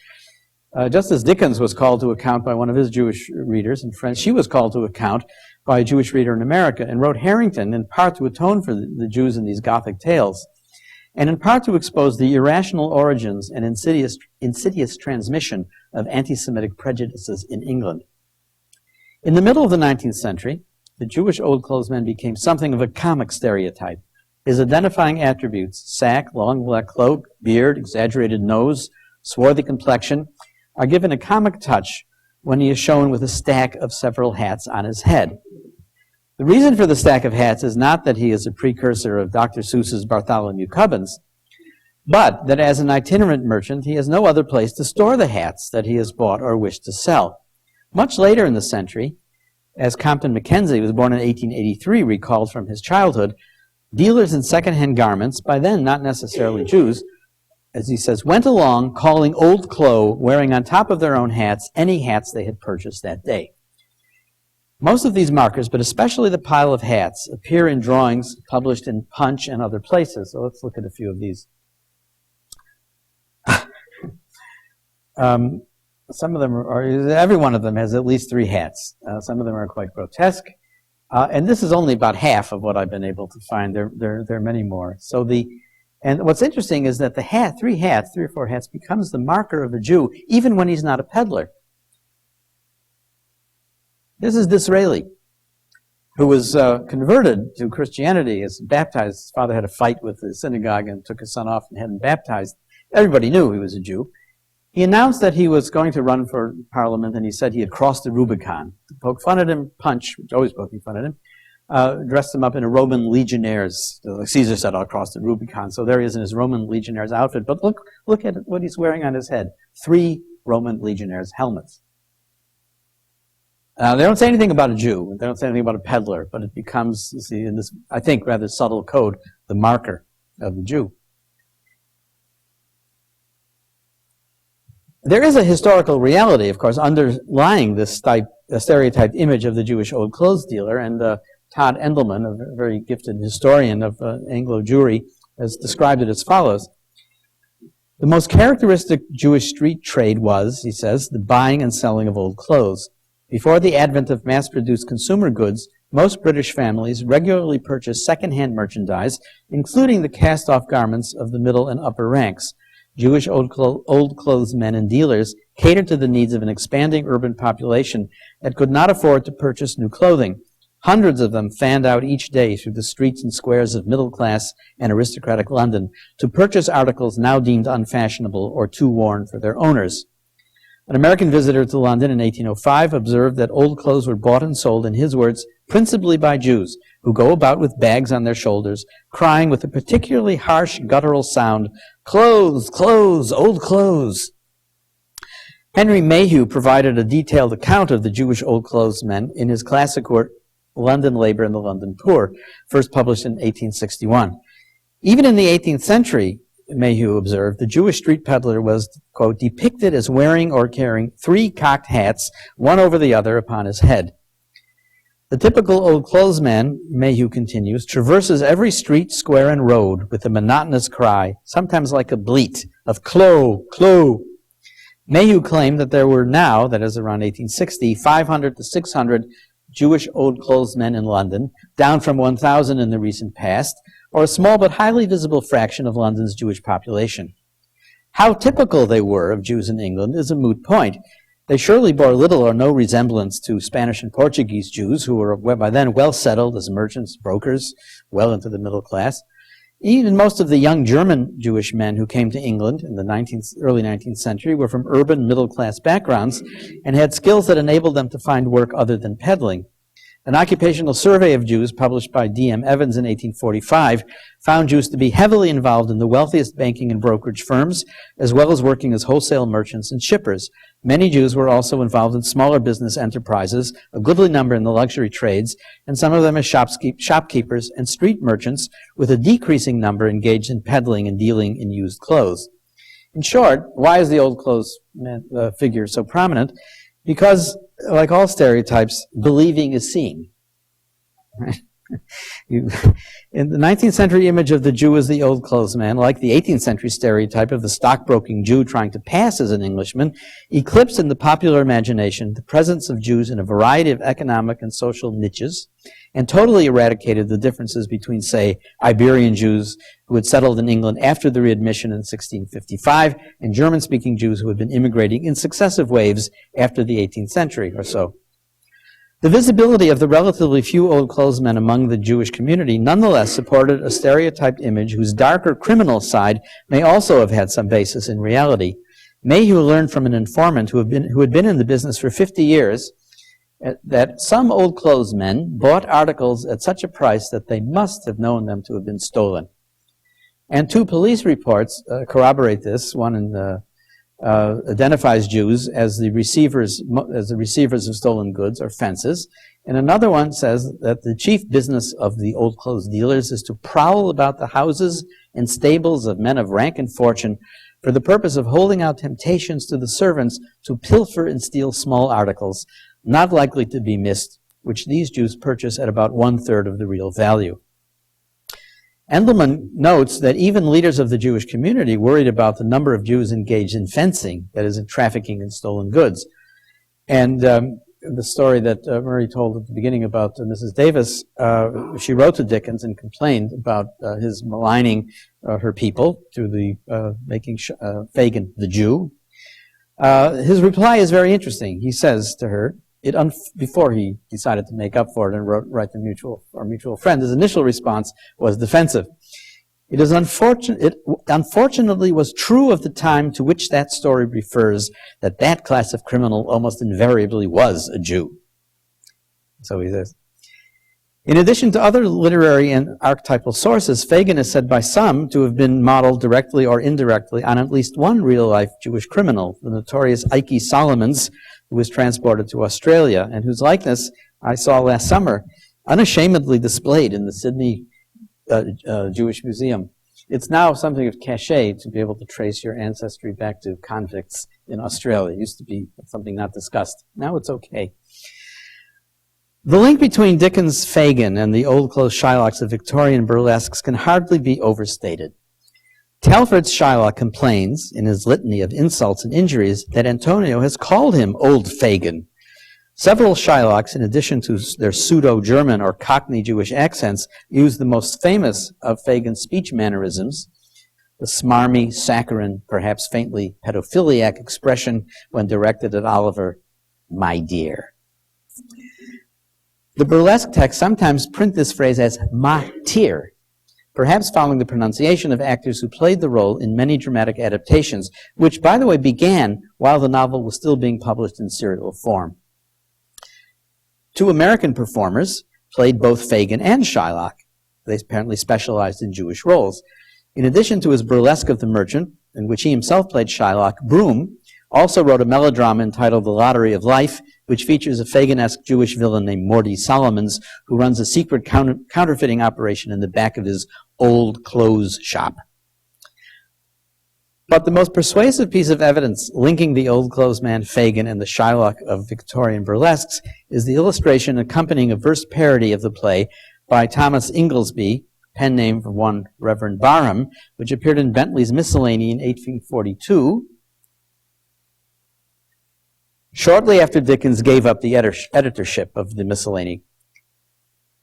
Just as Dickens was called to account by one of his Jewish readers and friends, she was called to account by a Jewish reader in America, and wrote Harrington in part to atone for the Jews in these Gothic tales, and in part to expose the irrational origins and insidious transmission of anti-Semitic prejudices in England. In the middle of the 19th century, the Jewish old clothes man became something of a comic stereotype, His identifying attributes, sack, long black cloak, beard, exaggerated nose, swarthy complexion, are given a comic touch when he is shown with a stack of several hats on his head. The reason for the stack of hats is not that he is a precursor of Dr. Seuss's Bartholomew Cubbins, but that as an itinerant merchant, he has no other place to store the hats that he has bought or wished to sell. Much later in the century, as Compton Mackenzie, who was born in 1883, recalled from his childhood, dealers in second-hand garments, by then not necessarily Jews, as he says, went along calling old clo, wearing on top of their own hats any hats they had purchased that day. Most of these markers, but especially the pile of hats, appear in drawings published in Punch and other places. So let's look at a few of these. Some of them every one of them has at least 3 hats. Some of them are quite grotesque. And this is only about half of what I've been able to find. There are many more. And what's interesting is that the 3 or 4 hats, becomes the marker of a Jew, even when he's not a peddler. This is Disraeli, who was converted to Christianity, as baptized. His father had a fight with the synagogue and took his son off and had him baptized. Everybody knew he was a Jew. He announced that he was going to run for Parliament, and he said he had crossed the Rubicon. To poke fun at him, Punch, which always poking fun at him, dressed him up in a Roman legionnaires. Like Caesar said, I'll cross the Rubicon. So there he is in his Roman legionnaires outfit. But look at what he's wearing on his head. 3 Roman legionnaires helmets. They don't say anything about a Jew. They don't say anything about a peddler. But it becomes, you see, in this, I think, rather subtle code, the marker of the Jew. There is a historical reality, of course, underlying this stereotyped image of the Jewish old clothes dealer, and Todd Endelman, a very gifted historian of Anglo Jewry, has described it as follows. The most characteristic Jewish street trade was, he says, the buying and selling of old clothes. Before the advent of mass-produced consumer goods, most British families regularly purchased second-hand merchandise, including the cast-off garments of the middle and upper ranks. Jewish old clothes men and dealers catered to the needs of an expanding urban population that could not afford to purchase new clothing. Hundreds of them fanned out each day through the streets and squares of middle-class and aristocratic London to purchase articles now deemed unfashionable or too worn for their owners. An American visitor to London in 1805 observed that old clothes were bought and sold, in his words, principally by Jews, who go about with bags on their shoulders, crying with a particularly harsh guttural sound, "Clothes, clothes, old clothes." Henry Mayhew provided a detailed account of the Jewish old clothes men in his classic work, London Labor and the London Poor, first published in 1861. Even in the 18th century, Mayhew observed, the Jewish street peddler was, quote, depicted as wearing or carrying 3 cocked hats, one over the other, upon his head. The typical old clothes man, Mayhew continues, traverses every street, square, and road with a monotonous cry, sometimes like a bleat, of "Clo, clo." Mayhew claimed that there were now, that is around 1860, 500 to 600 Jewish old clothes men in London, down from 1,000 in the recent past, or a small but highly visible fraction of London's Jewish population. How typical they were of Jews in England is a moot point. They surely bore little or no resemblance to Spanish and Portuguese Jews, who were by then well settled as merchants, brokers, well into the middle class. Even most of the young German Jewish men who came to England in the early 19th century were from urban middle-class backgrounds and had skills that enabled them to find work other than peddling. An occupational survey of Jews published by D.M. Evans in 1845 found Jews to be heavily involved in the wealthiest banking and brokerage firms, as well as working as wholesale merchants and shippers. Many Jews were also involved in smaller business enterprises, a goodly number in the luxury trades, and some of them as shopkeepers and street merchants, with a decreasing number engaged in peddling and dealing in used clothes. In short, why is the old clothes figure so prominent? Because, like all stereotypes, believing is seeing. In the 19th century image of the Jew as the old clothes man, like the 18th century stereotype of the stockbroking Jew trying to pass as an Englishman, eclipsed in the popular imagination the presence of Jews in a variety of economic and social niches, and totally eradicated the differences between, say, Iberian Jews who had settled in England after the readmission in 1655, and German-speaking Jews who had been immigrating in successive waves after the 18th century or so. The visibility of the relatively few old clothes men among the Jewish community nonetheless supported a stereotyped image whose darker criminal side may also have had some basis in reality. Mayhew learned from an informant who had been in the business for 50 years that some old clothes men bought articles at such a price that they must have known them to have been stolen. And 2 police reports corroborate this. One identifies Jews as the receivers of stolen goods or fences, and another one says that the chief business of the old clothes dealers is to prowl about the houses and stables of men of rank and fortune for the purpose of holding out temptations to the servants to pilfer and steal small articles, not likely to be missed, which these Jews purchase at about 1/3 of the real value. Endelman notes that even leaders of the Jewish community worried about the number of Jews engaged in fencing, that is, in trafficking in stolen goods. And the story that Murray told at the beginning about Mrs. Davis, she wrote to Dickens and complained about his maligning her people through the making Fagin the Jew. His reply is very interesting. He says to her, before he decided to make up for it and write to our mutual friend, his initial response was defensive. It unfortunately was true of the time to which that story refers that that class of criminal almost invariably was a Jew. So he says. In addition to other literary and archetypal sources, Fagin is said by some to have been modeled directly or indirectly on at least one real-life Jewish criminal, the notorious Ike Solomons, who was transported to Australia, and whose likeness I saw last summer unashamedly displayed in the Sydney Jewish Museum. It's now something of cachet to be able to trace your ancestry back to convicts in Australia. It used to be something not discussed. Now it's okay. The link between Dickens' Fagin and the old clothes Shylocks of Victorian burlesques can hardly be overstated. Telford's Shylock complains, in his litany of insults and injuries, that Antonio has called him Old Fagin. Several Shylocks, in addition to their pseudo-German or Cockney Jewish accents, use the most famous of Fagin's speech mannerisms, the smarmy, saccharine, perhaps faintly pedophiliac expression when directed at Oliver, "my dear." The burlesque texts sometimes print this phrase as "ma tear," perhaps following the pronunciation of actors who played the role in many dramatic adaptations, which, by the way, began while the novel was still being published in serial form. 2 American performers played both Fagin and Shylock. They apparently specialized in Jewish roles. In addition to his Burlesque of the Merchant, in which he himself played Shylock, Broom also wrote a melodrama entitled The Lottery of Life, which features a Faginesque Jewish villain named Morty Solomons, who runs a secret counterfeiting operation in the back of his old clothes shop. But the most persuasive piece of evidence linking the old clothes man Fagin and the Shylock of Victorian burlesques is the illustration accompanying a verse parody of the play by Thomas Inglesby, pen name for one Reverend Barham, which appeared in Bentley's Miscellany in 1842, shortly after Dickens gave up the editorship of the Miscellany.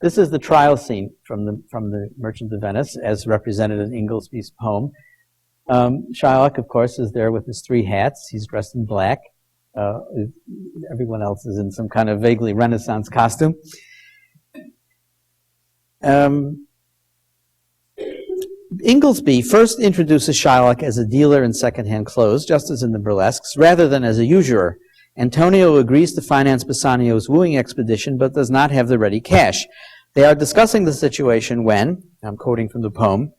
This is the trial scene from the Merchant of Venice, as represented in Inglesby's poem. Shylock, of course, is there with his 3 hats. He's dressed in black. Everyone else is in some kind of vaguely Renaissance costume. Inglesby first introduces Shylock as a dealer in second-hand clothes, just as in the burlesques, rather than as a usurer. Antonio agrees to finance Bassanio's wooing expedition, but does not have the ready cash. They are discussing the situation when, I'm quoting from the poem,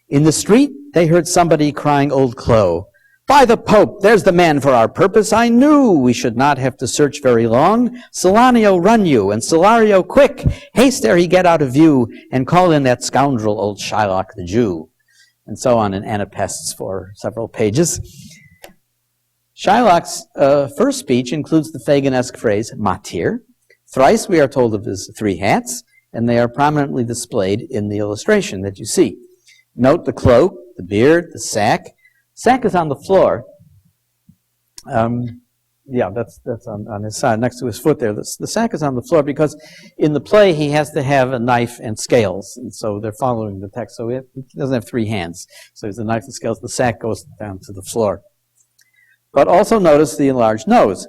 in the street they heard somebody crying old Clo. By the Pope, there's the man for our purpose. I knew we should not have to search very long. Salanio, run you, and Salario, quick. Haste ere he get out of view, and call in that scoundrel old Shylock the Jew. And so on in anapests for several pages. Shylock's first speech includes the Faginesque phrase, matir. Thrice we are told of his 3 hats, and they are prominently displayed in the illustration that you see. Note the cloak, the beard, the sack. Sack is on the floor. Yeah, that's on his side, next to his foot there. The sack is on the floor because in the play he has to have a knife and scales, and so they're following the text. So he doesn't have 3 hands. So he has the knife and scales. The sack goes down to the floor. But also notice the enlarged nose.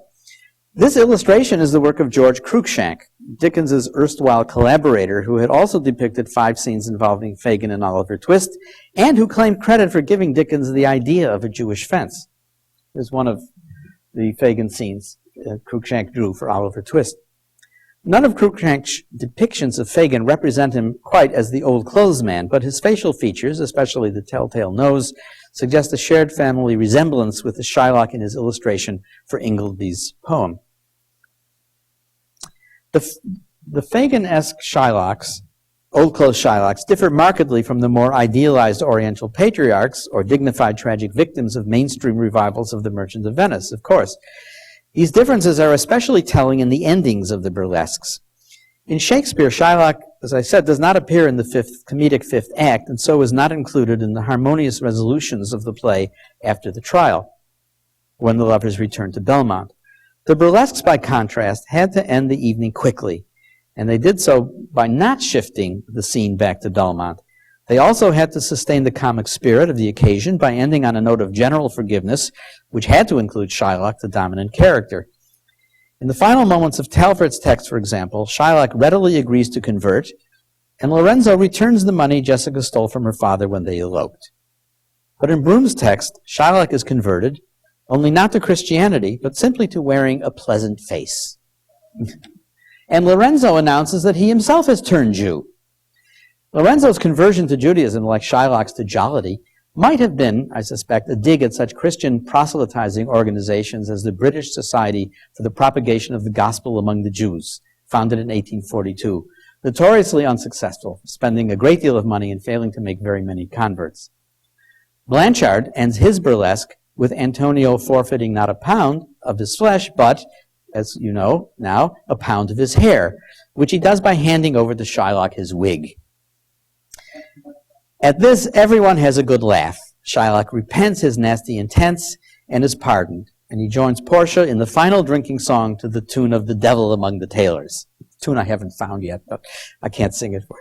This illustration is the work of George Cruikshank, Dickens's erstwhile collaborator, who had also depicted 5 scenes involving Fagin and Oliver Twist, and who claimed credit for giving Dickens the idea of a Jewish fence. Here's one of the Fagin scenes Cruikshank drew for Oliver Twist. None of Cruikshank's depictions of Fagin represent him quite as the old clothes man, but his facial features, especially the telltale nose, suggest a shared family resemblance with the Shylock in his illustration for Ingleby's poem. The Fagin-esque Shylocks, old clothes Shylocks, differ markedly from the more idealized Oriental patriarchs or dignified tragic victims of mainstream revivals of The Merchant of Venice, of course. These differences are especially telling in the endings of the burlesques. In Shakespeare, Shylock, as I said, does not appear in the comedic fifth act, and so is not included in the harmonious resolutions of the play after the trial, when the lovers return to Belmont. The burlesques, by contrast, had to end the evening quickly, and they did so by not shifting the scene back to Belmont. They also had to sustain the comic spirit of the occasion by ending on a note of general forgiveness, which had to include Shylock, the dominant character. In the final moments of Talfourd's text, for example, Shylock readily agrees to convert, and Lorenzo returns the money Jessica stole from her father when they eloped. But in Broom's text, Shylock is converted, only not to Christianity, but simply to wearing a pleasant face. And Lorenzo announces that he himself has turned Jew. Lorenzo's conversion to Judaism, like Shylock's to jollity, might have been, I suspect, a dig at such Christian proselytizing organizations as the British Society for the Propagation of the Gospel Among the Jews, founded in 1842, notoriously unsuccessful, spending a great deal of money and failing to make very many converts. Blanchard ends his burlesque with Antonio forfeiting not a pound of his flesh, but, as you know now, a pound of his hair, which he does by handing over to Shylock his wig. At this, everyone has a good laugh. Shylock repents his nasty intents and is pardoned, and he joins Portia in the final drinking song to the tune of The Devil Among the Tailors. A tune I haven't found yet, but I can't sing it for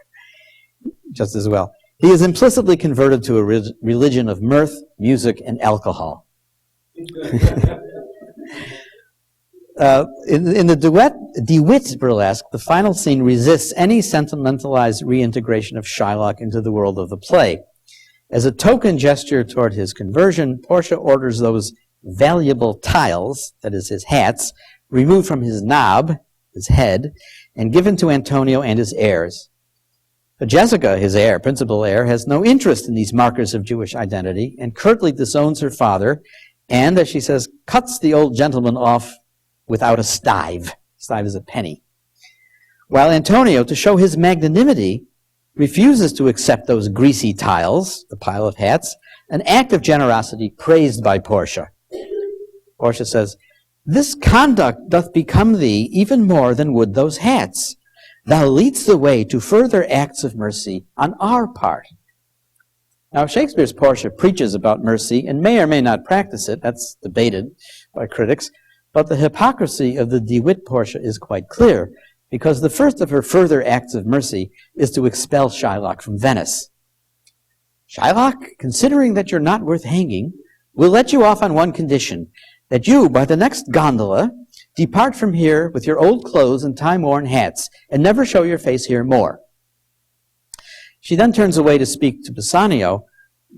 you just as well. He is implicitly converted to a religion of mirth, music, and alcohol. In the DeWitt burlesque, the final scene resists any sentimentalized reintegration of Shylock into the world of the play. As a token gesture toward his conversion, Portia orders those valuable tiles, that is his hats, removed from his knob, his head, and given to Antonio and his heirs. But Jessica, his heir, principal heir, has no interest in these markers of Jewish identity and curtly disowns her father and, as she says, cuts the old gentleman off without a stive. Stive is a penny. While Antonio, to show his magnanimity, refuses to accept those greasy tiles, the pile of hats, an act of generosity praised by Portia. Portia says, "This conduct doth become thee even more than would those hats. Thou leadst the way to further acts of mercy on our part." Now, Shakespeare's Portia preaches about mercy and may or may not practice it. That's debated by critics. But the hypocrisy of the DeWitt Portia is quite clear, because the first of her further acts of mercy is to expel Shylock from Venice. "Shylock, considering that you're not worth hanging, will let you off on one condition, that you, by the next gondola, depart from here with your old clothes and time-worn hats, and never show your face here more." She then turns away to speak to Bassanio,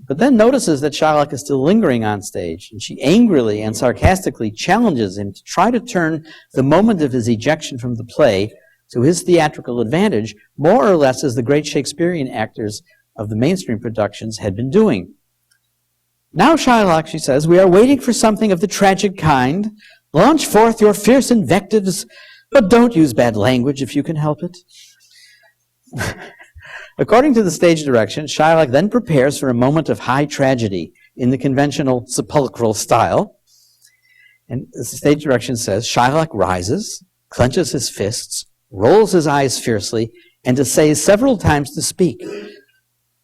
but then notices that Shylock is still lingering on stage, and she angrily and sarcastically challenges him to try to turn the moment of his ejection from the play to his theatrical advantage, more or less as the great Shakespearean actors of the mainstream productions had been doing. "Now, Shylock," she says, "we are waiting for something of the tragic kind. Launch forth your fierce invectives, but don't use bad language if you can help it." According to the stage direction, Shylock then prepares for a moment of high tragedy in the conventional sepulchral style. And the stage direction says, Shylock rises, clenches his fists, rolls his eyes fiercely, and essays several times to speak.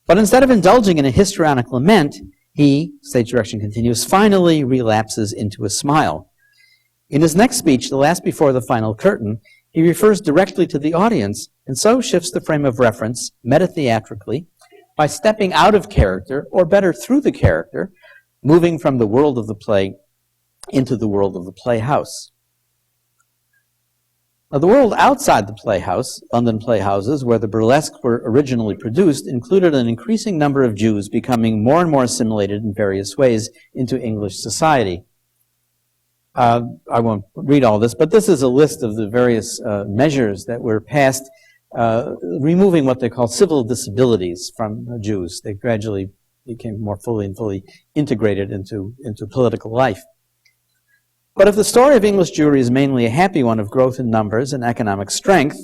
But instead of indulging in a histrionic lament, he, stage direction continues, finally relapses into a smile. In his next speech, the last before the final curtain, he refers directly to the audience, and so shifts the frame of reference, meta-theatrically, by stepping out of character, or better, through the character, moving from the world of the play into the world of the playhouse. Now, the world outside the Playhouse, London playhouses, where the burlesques were originally produced, included an increasing number of Jews becoming more and more assimilated in various ways into English society. I won't read all this, but this is a list of the various measures that were passed, removing what they call civil disabilities from Jews. They gradually became more fully integrated into political life. But if the story of English Jewry is mainly a happy one of growth in numbers and economic strength,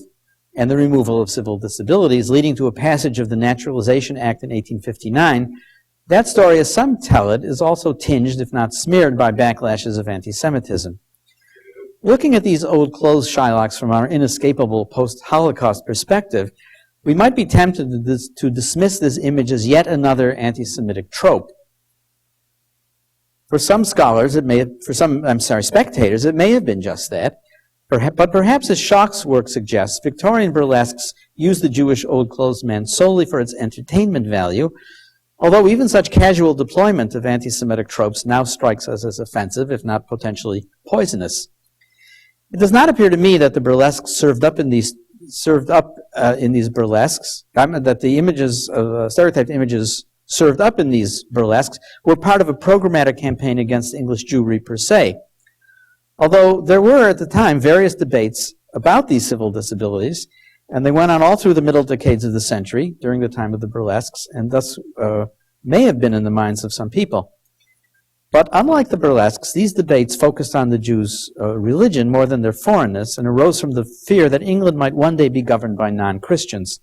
and the removal of civil disabilities leading to a passage of the Naturalization Act in 1859, that story, as some tell it, is also tinged, if not smeared, by backlashes of anti-Semitism. Looking at these old clothes Shylocks from our inescapable post-Holocaust perspective, we might be tempted to dismiss this image as yet another anti-Semitic trope. For some scholars, spectators, it may have been just that. But perhaps, as Schock's work suggests, Victorian burlesques used the Jewish old clothes man solely for its entertainment value, although even such casual deployment of anti-Semitic tropes now strikes us as offensive, if not potentially poisonous. It does not appear to me that the burlesques that the images of stereotyped images served up in these burlesques were part of a programmatic campaign against English Jewry per se. Although there were at the time various debates about these civil disabilities, and they went on all through the middle decades of the century, during the time of the burlesques, and thus may have been in the minds of some people. But unlike the burlesques, these debates focused on the Jews' religion more than their foreignness, and arose from the fear that England might one day be governed by non-Christians.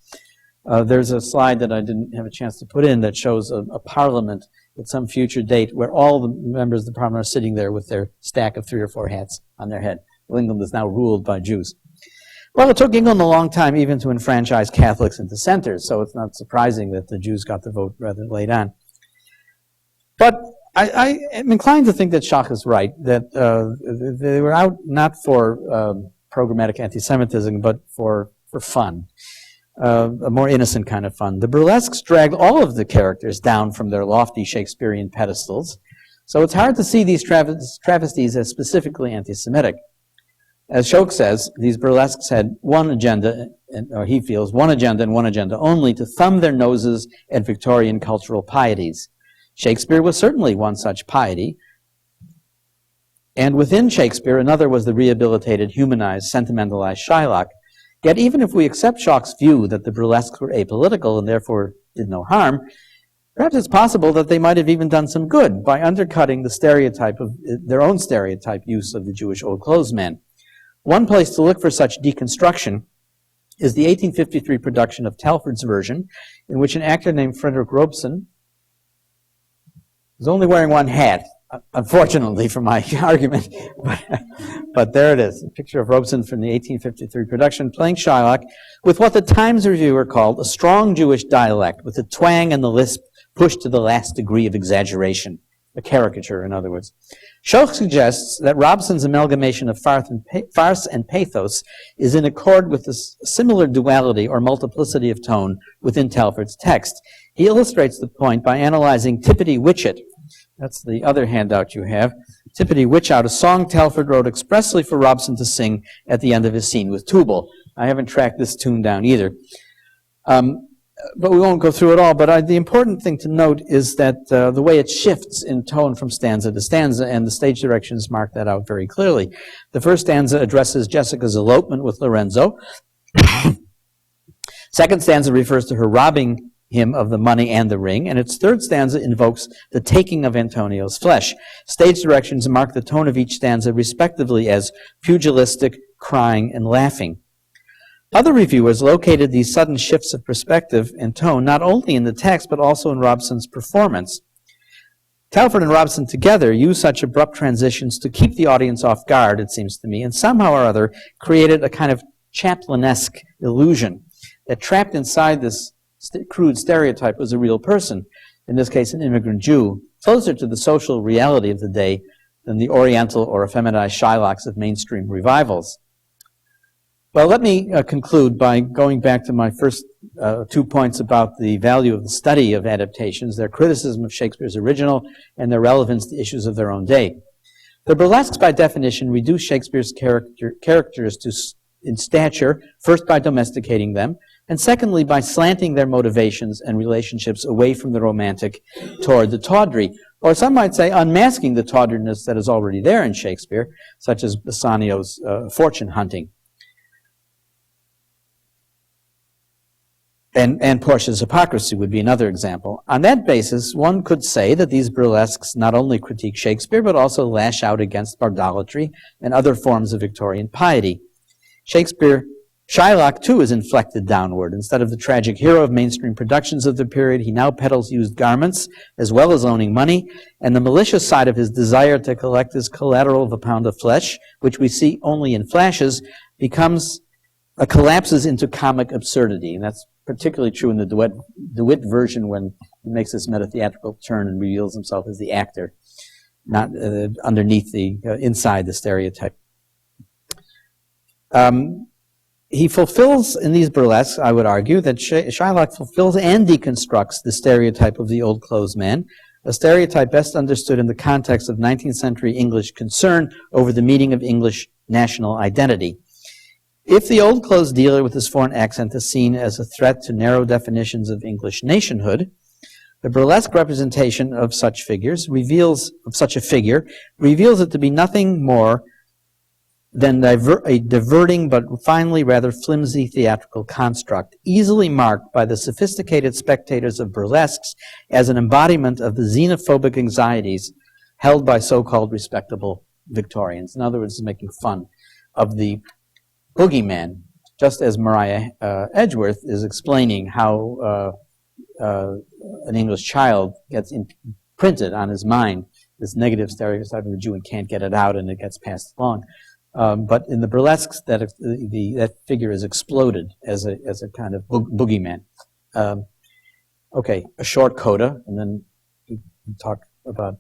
There's a slide that I didn't have a chance to put in that shows a parliament at some future date where all the members of the parliament are sitting there with their stack of 3 or 4 hats on their head. Well, England is now ruled by Jews. Well, it took England a long time even to enfranchise Catholics and dissenters, so it's not surprising that the Jews got the vote rather late on. But I am inclined to think that Schock is right, that they were out not for programmatic anti-Semitism, but for fun, a more innocent kind of fun. The burlesques dragged all of the characters down from their lofty Shakespearean pedestals, so it's hard to see these travesties as specifically anti-Semitic. As Schock says, these burlesques had one agenda, or he feels, one agenda and one agenda only, to thumb their noses at Victorian cultural pieties. Shakespeare was certainly one such piety, and within Shakespeare, another was the rehabilitated, humanized, sentimentalized Shylock. Yet even if we accept Schock's view that the burlesques were apolitical and therefore did no harm, perhaps it's possible that they might have even done some good by undercutting the stereotype of their own stereotype use of the Jewish old clothes man. One place to look for such deconstruction is the 1853 production of Telford's version, in which an actor named Frederick Robson was only wearing one hat, unfortunately for my argument, but there it is, a picture of Robson from the 1853 production, playing Shylock with what the Times reviewer called a strong Jewish dialect, with the twang and the lisp pushed to the last degree of exaggeration. A caricature, in other words. Schock suggests that Robson's amalgamation of farce and pathos is in accord with this similar duality or multiplicity of tone within Telford's text. He illustrates the point by analyzing Tippity Witchet. That's the other handout you have. Tippity Witchout, a song Telford wrote expressly for Robson to sing at the end of his scene with Tubal. I haven't tracked this tune down either. But we won't go through it all. But the important thing to note is that the way it shifts in tone from stanza to stanza, and the stage directions mark that out very clearly. The first stanza addresses Jessica's elopement with Lorenzo. Second stanza refers to her robbing him of the money and the ring, and its third stanza invokes the taking of Antonio's flesh. Stage directions mark the tone of each stanza respectively as pugilistic, crying, and laughing. Other reviewers located these sudden shifts of perspective and tone not only in the text, but also in Robson's performance. Telford and Robson together used such abrupt transitions to keep the audience off guard, it seems to me, and somehow or other created a kind of Chaplinesque illusion that trapped inside this crude stereotype was a real person, in this case an immigrant Jew, closer to the social reality of the day than the Oriental or effeminized Shylocks of mainstream revivals. Well, let me conclude by going back to my first 2 points about the value of the study of adaptations, their criticism of Shakespeare's original, and their relevance to issues of their own day. The burlesques, by definition, reduce Shakespeare's characters to in stature, first by domesticating them, and secondly by slanting their motivations and relationships away from the romantic toward the tawdry, or some might say unmasking the tawdriness that is already there in Shakespeare, such as Bassanio's fortune hunting. And Portia's hypocrisy would be another example. On that basis, one could say that these burlesques not only critique Shakespeare, but also lash out against bardolatry and other forms of Victorian piety. Shylock, too, is inflected downward. Instead of the tragic hero of mainstream productions of the period, he now peddles used garments, as well as owning money, and the malicious side of his desire to collect his collateral of a pound of flesh, which we see only in flashes, collapses into comic absurdity. And that's particularly true in the DeWitt version when he makes this meta-theatrical turn and reveals himself as the actor, not underneath inside the stereotype. He fulfills, in these burlesques, I would argue, that Shylock fulfills and deconstructs the stereotype of the old clothes man, a stereotype best understood in the context of 19th century English concern over the meaning of English national identity. If the old clothes dealer with his foreign accent is seen as a threat to narrow definitions of English nationhood, the burlesque representation of such a figure reveals it to be nothing more than a diverting but finally rather flimsy theatrical construct, easily marked by the sophisticated spectators of burlesques as an embodiment of the xenophobic anxieties held by so-called respectable Victorians. In other words, making fun of the boogeyman, just as Maria Edgeworth is explaining how an English child gets imprinted on his mind, this negative stereotype of the Jew and can't get it out and it gets passed along. But in the burlesques, that figure is exploded as a kind of boogeyman. Okay, a short coda, and then we can talk about,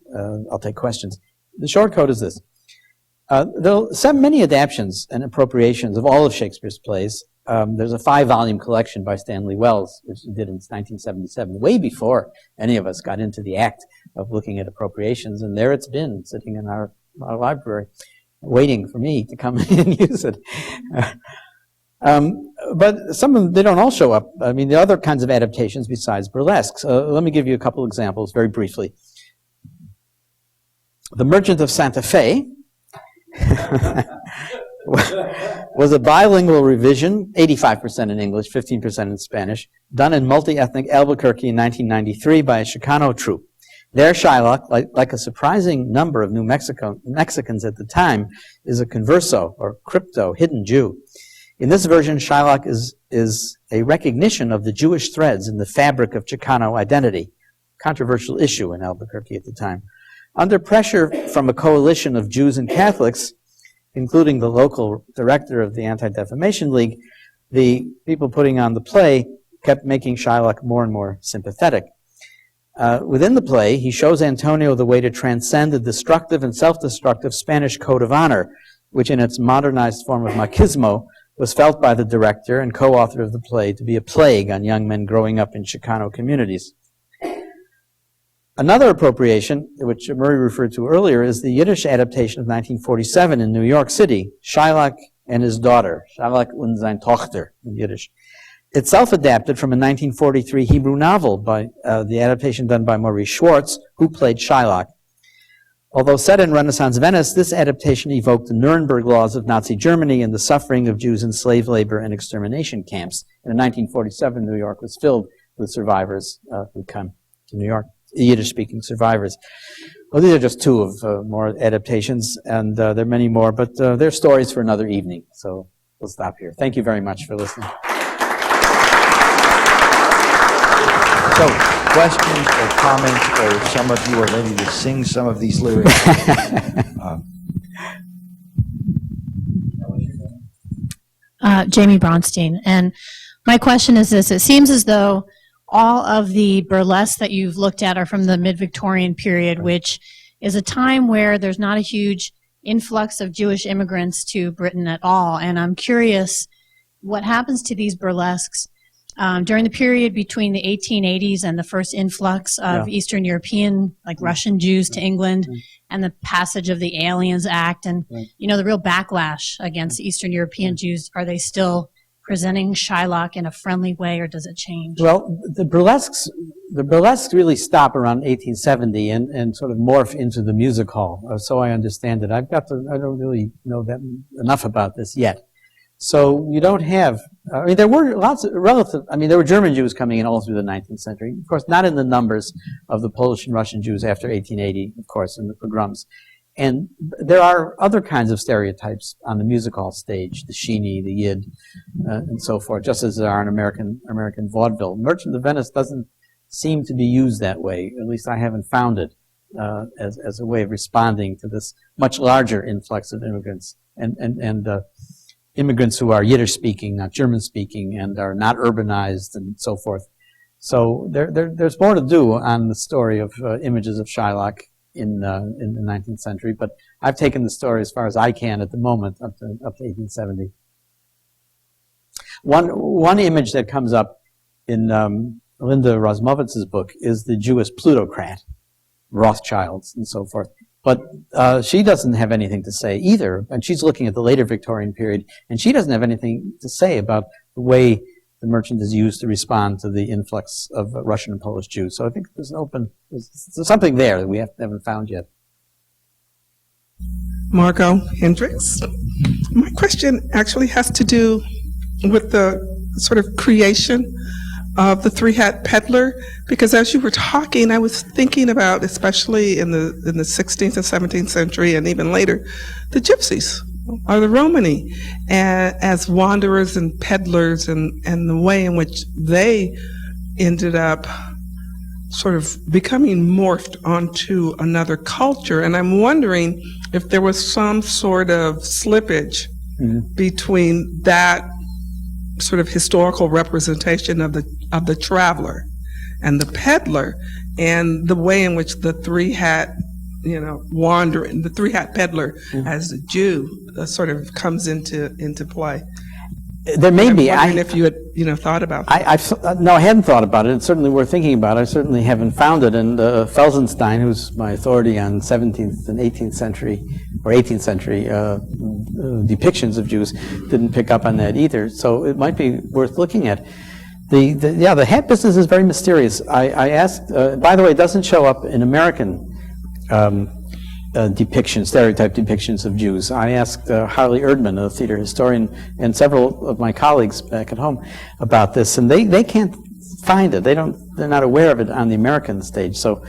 I'll take questions. The short coda is this. There are many adaptions and appropriations of all of Shakespeare's plays. There's a 5-volume collection by Stanley Wells, which he did in 1977, way before any of us got into the act of looking at appropriations, and there it's been, sitting in our library, waiting for me to come in and use it. But some of them, they don't all show up. I mean, there are other kinds of adaptations besides burlesques. Let me give you a couple examples very briefly. The Merchant of Santa Fe was a bilingual revision, 85% in English, 15% in Spanish, done in multi-ethnic Albuquerque in 1993 by a Chicano troupe. There, Shylock, like a surprising number of New Mexicans at the time, is a converso, or crypto, hidden Jew. In this version, Shylock is a recognition of the Jewish threads in the fabric of Chicano identity, controversial issue in Albuquerque at the time. Under pressure from a coalition of Jews and Catholics, including the local director of the Anti-Defamation League, the people putting on the play kept making Shylock more and more sympathetic. Within the play, he shows Antonio the way to transcend the destructive and self-destructive Spanish code of honor, which in its modernized form of machismo was felt by the director and co-author of the play to be a plague on young men growing up in Chicano communities. Another appropriation, which Murray referred to earlier, is the Yiddish adaptation of 1947 in New York City, Shylock and His Daughter, Shylock und seine Tochter in Yiddish. Itself adapted from a 1943 Hebrew novel by the adaptation done by Maurice Schwartz, who played Shylock. Although set in Renaissance Venice, this adaptation evoked the Nuremberg laws of Nazi Germany and the suffering of Jews in slave labor and extermination camps. And in 1947, New York was filled with survivors who come to New York, Yiddish-speaking survivors. Well, these are just two of more adaptations, and there are many more, but they're stories for another evening, so we'll stop here. Thank you very much for listening. So, questions or comments, or some of you are ready to sing some of these lyrics? Jamie Bronstein. And my question is this. It seems as though all of the burlesques that you've looked at are from the mid-Victorian period, which is a time where there's not a huge influx of Jewish immigrants to Britain at all. And I'm curious what happens to these burlesques during the period between the 1880s and the first influx of Eastern European, like Russian Jews to England, and the passage of the Aliens Act, and the real backlash against Eastern European Jews, are they still presenting Shylock in a friendly way, or does it change? Well, the burlesques really stop around 1870 and sort of morph into the music hall. So I understand it. I don't really know that enough about this yet. So you don't have, there were lots of there were German Jews coming in all through the 19th century. Of course, not in the numbers of the Polish and Russian Jews after 1880, of course, in the pogroms. And there are other kinds of stereotypes on the music hall stage, the Sheeny, the Yid, and so forth, just as there are in American vaudeville. Merchant of Venice doesn't seem to be used that way. At least I haven't found it as a way of responding to this much larger influx of immigrants and immigrants who are Yiddish speaking, not German speaking, and are not urbanized and so forth. So there's more to do on the story of images of Shylock in the 19th century, but I've taken the story as far as I can at the moment, up to 1870. One image that comes up in Linda Rosmowitz's book is the Jewish plutocrat, Rothschilds and so forth. But she doesn't have anything to say either, and she's looking at the later Victorian period, and she doesn't have anything to say about the way the merchant is used to respond to the influx of Russian and Polish Jews. So I think there's something there that we haven't found yet. Margot Hendricks. My question actually has to do with the sort of creation of the three-hat peddler, because as you were talking, I was thinking about, especially in the 16th and 17th century and even later, the gypsies or the Romani as wanderers and peddlers, and the way in which they ended up sort of becoming morphed onto another culture. And I'm wondering if there was some sort of slippage between that sort of historical representation of the traveler and the peddler, and the way in which the three-hat, wandering, the three-hat peddler as a Jew sort of comes into play. There may be. I'm wondering if you had, thought about that. No, I hadn't thought about it. It's certainly worth thinking about. I certainly haven't found it. And Felsenstein, who's my authority on 17th and 18th century, or 18th century depictions of Jews, didn't pick up on that either. So it might be worth looking at. The hat business is very mysterious. I asked, by the way, it doesn't show up in American stereotype depictions of Jews. I asked Harley Erdman, a theater historian, and several of my colleagues back at home about this, and they can't find it. They're not aware of it on the American stage. So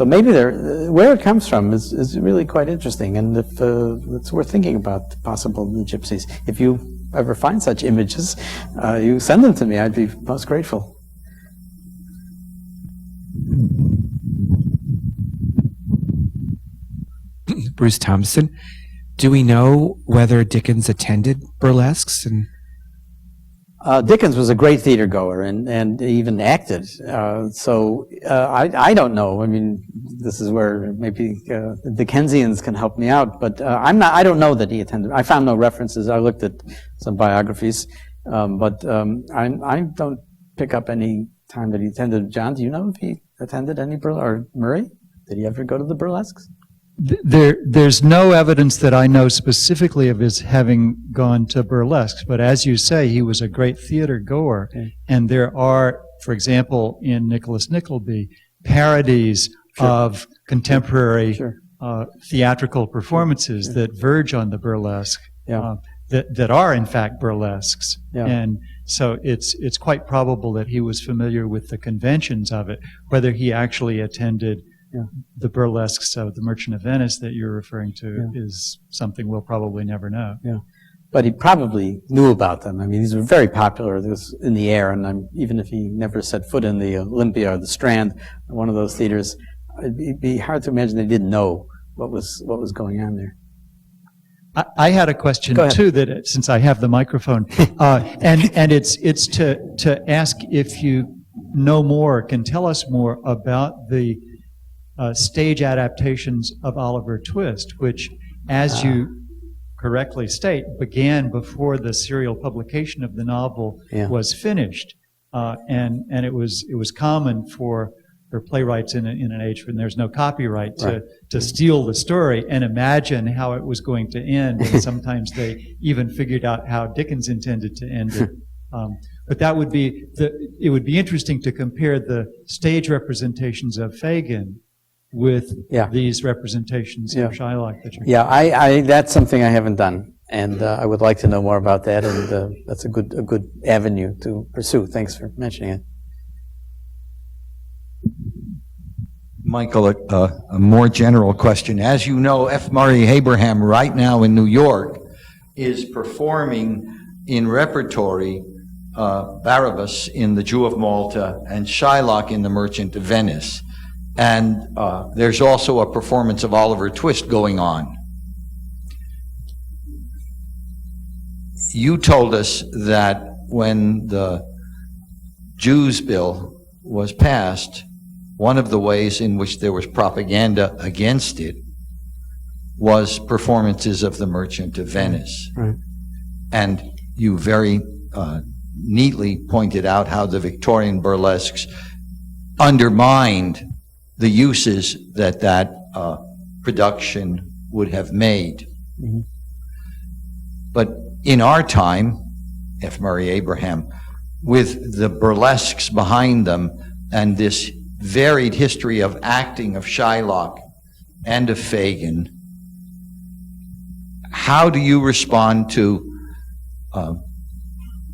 maybe where it comes from is really quite interesting, and if it's worth thinking about possible gypsies. If you ever find such images, you send them to me. I'd be most grateful. Bruce Thompson. Do we know whether Dickens attended burlesques? And Dickens was a great theater goer and even acted. I don't know. I mean, this is where maybe the Dickensians can help me out. But I don't know that he attended. I found no references. I looked at some biographies, but I don't pick up any time that he attended. John, do you know if he attended any burlesque? Or Murray, did he ever go to the burlesques? There's no evidence that I know specifically of his having gone to burlesques, but as you say, he was a great theater goer, and there are, for example, in Nicholas Nickleby, parodies of contemporary theatrical performances that verge on the burlesque, that are in fact burlesques, and so it's quite probable that he was familiar with the conventions of it. Whether he actually attended the burlesques of the Merchant of Venice that you're referring to is something we'll probably never know. But he probably knew about them. I mean, these were very popular. This was in the air, and even if he never set foot in the Olympia or the Strand, or one of those theaters, it'd be hard to imagine they didn't know what was going on there. I had a question too, that since I have the microphone, and it's to ask if you know more, can tell us more about the stage adaptations of Oliver Twist, which, as you correctly state, began before the serial publication of the novel was finished. and it was common for playwrights in an age when there's no copyright to steal the story and imagine how it was going to end, and sometimes they even figured out how Dickens intended to end it. But that would be it would be interesting to compare the stage representations of Fagin with these representations of Shylock that you're I that's something I haven't done, and I would like to know more about that, and that's a good avenue to pursue. Thanks for mentioning it. Michael, a more general question. As you know, F. Murray Abraham right now in New York is performing in repertory Barabbas in The Jew of Malta and Shylock in The Merchant of Venice. And there's also a performance of Oliver Twist going on. You told us that when the Jews bill was passed, one of the ways in which there was propaganda against it was performances of The Merchant of Venice. Right. And you very neatly pointed out how the Victorian burlesques undermined the uses that production would have made. Mm-hmm. But in our time, F. Murray Abraham, with the burlesques behind them and this varied history of acting of Shylock and of Fagin, how do you respond to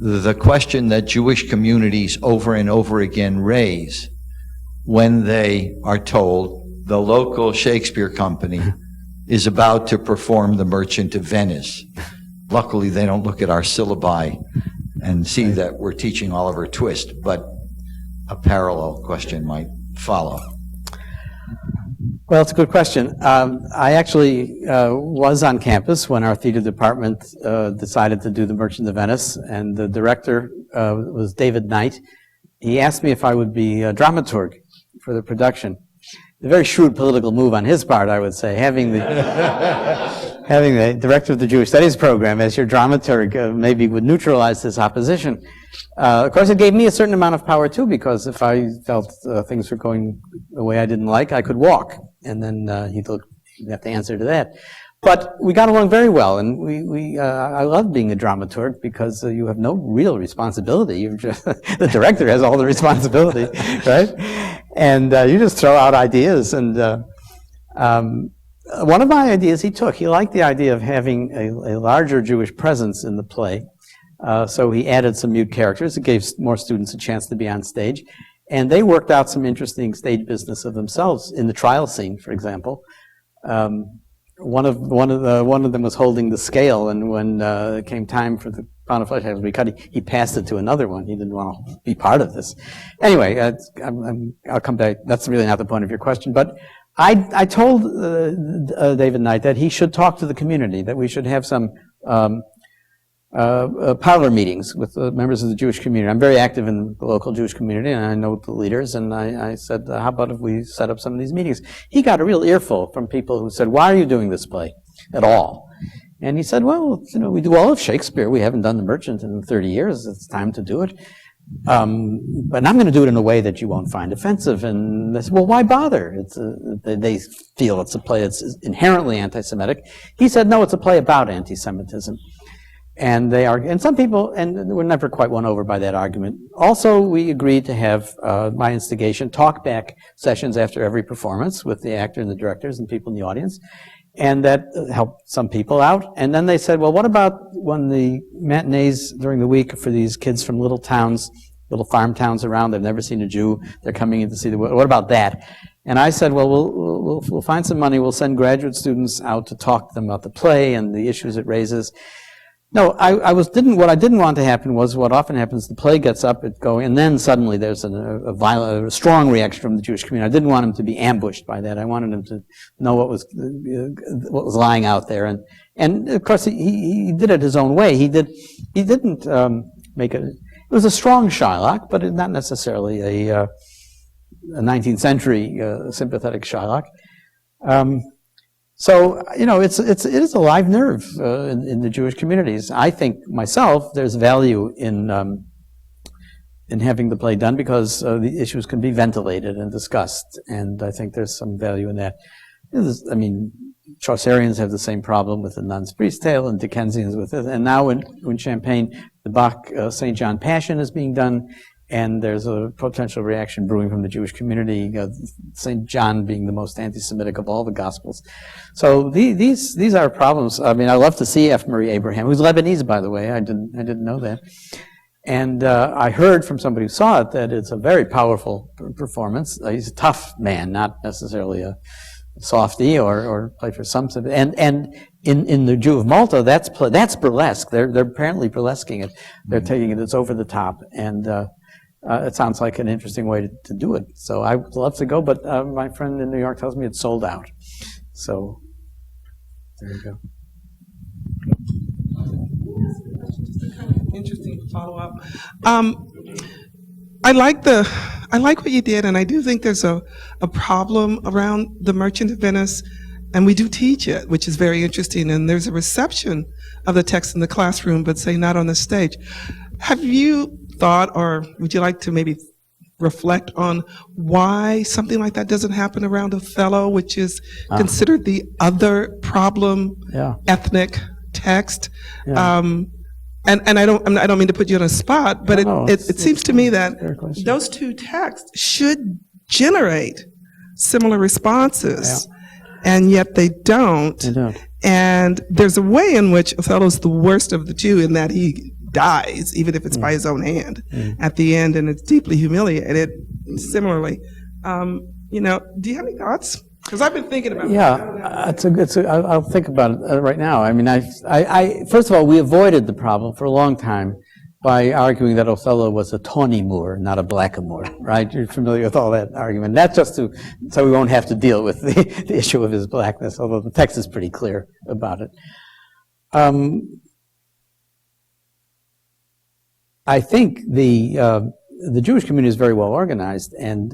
the question that Jewish communities over and over again raise when they are told the local Shakespeare company is about to perform The Merchant of Venice? Luckily, they don't look at our syllabi and see that we're teaching Oliver Twist, but a parallel question might follow. Well, it's a good question. I actually was on campus when our theater department decided to do The Merchant of Venice, and the director was David Knight. He asked me if I would be a dramaturg for the production. A very shrewd political move on his part, I would say, having the having the director of the Jewish Studies program as your dramaturg maybe would neutralize this opposition. Of course, it gave me a certain amount of power too, because if I felt things were going the way I didn't like, I could walk, and then he'd have to answer to that. But we got along very well, and I love being a dramaturg because you have no real responsibility. You're just, the director has all the responsibility, right? And you just throw out ideas. And one of my ideas he liked the idea of having a larger Jewish presence in the play. So he added some mute characters. It gave more students a chance to be on stage. And they worked out some interesting stage business of themselves in the trial scene, for example. One of them was holding the scale, and when it came time for the pound of flesh to be cut, he passed it to another one. He didn't want to be part of this. Anyway, I'll come back. That's really not the point of your question, but I told David Knight that he should talk to the community, that we should have some parlor meetings with members of the Jewish community. I'm very active in the local Jewish community, and I know the leaders, and I said, how about if we set up some of these meetings? He got a real earful from people who said, why are you doing this play at all? And he said, well, we do all of Shakespeare. We haven't done The Merchant in 30 years. It's time to do it. But I'm going to do it in a way that you won't find offensive. And they said, well, why bother? They feel it's a play that's inherently anti-Semitic. He said, no, it's a play about anti-Semitism. And they argue, and some people, and we're never quite won over by that argument. Also, we agreed to have, my instigation, talk back sessions after every performance with the actor and the directors and people in the audience. And that helped some people out. And then they said, well, what about when the matinees during the week for these kids from little towns, little farm towns around, they've never seen a Jew, they're coming in to see what about that? And I said, well, we'll find some money, we'll send graduate students out to talk to them about the play and the issues it raises. No, what I didn't want to happen was what often happens, the play gets up, and then suddenly there's a strong reaction from the Jewish community. I didn't want him to be ambushed by that. I wanted him to know what was lying out there. And of course, he did it his own way. He didn't make it was a strong Shylock, but not necessarily a 19th century sympathetic Shylock. So, it is a live nerve in the Jewish communities. I think myself, there's value in in having the play done because the issues can be ventilated and discussed, and I think there's some value in that. I mean, Chaucerians have the same problem with the Nun's Priest's Tale, and Dickensians with it, and now in Champagne, the Bach St. John Passion is being done, and there's a potential reaction brewing from the Jewish community, St. John being the most anti-Semitic of all the Gospels. So these are problems. I mean, I love to see F. Murray Abraham, who's Lebanese, by the way. I didn't know that. And I heard from somebody who saw it that it's a very powerful performance. He's a tough man, not necessarily a softy or play for some. And in the Jew of Malta, that's burlesque. They're apparently burlesquing it. They're taking it. It's over the top, and it sounds like an interesting way to do it. So I would love to go, but my friend in New York tells me it's sold out. So there you go. Interesting follow-up. I like what you did, and I do think there's a problem around the Merchant of Venice, and we do teach it, which is very interesting, and there's a reception of the text in the classroom, but say not on the stage. Have you thought, or would you like to maybe reflect on why something like that doesn't happen around Othello, which is considered the other problem ethnic text? Yeah. And I don't mean to put you on a spot, but it seems to me that question. those two texts should generate similar responses, and yet they don't. They don't. And there's a way in which Othello's the worst of the two, in that he dies, even if it's by his own hand, at the end, and it's deeply humiliated. Similarly, do you have any thoughts? Because I've been thinking about it. I'll think about it right now. I mean, I first of all, we avoided the problem for a long time by arguing that Othello was a tawny Moor, not a blackamoor, right? You're familiar with all that argument. That's just so we won't have to deal with the issue of his blackness, although the text is pretty clear about it. I think the Jewish community is very well organized, and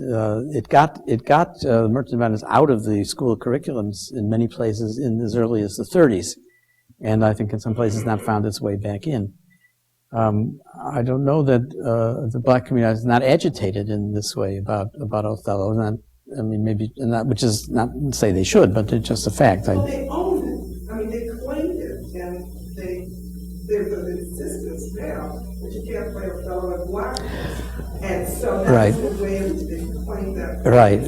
it got the Merchant of Venice out of the school curriculums in many places in as early as the 30s, and I think in some places not found its way back in. I don't know that the black community is not agitated in this way about Othello. Which is not to say they should, but it's just a fact. Well, they owned it. I mean, they claimed it, and there's an insistence now that you can't play Othello in blackness. And so that's the way in which they claim that. Right.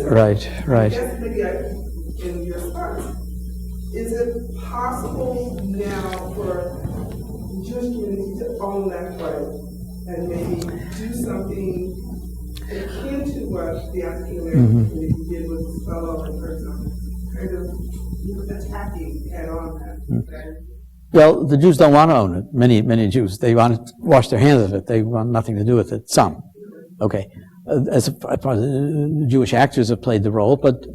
I guess maybe in your response, is it possible now for the Jewish community to own that play and maybe do something akin to what the African American community did with Othello and Herzo, kind of attacking head-on that? Okay? Well, the Jews don't want to own it. Many Jews, they want to wash their hands of it. They want nothing to do with it. Some. Okay. As Jewish actors have played the role, but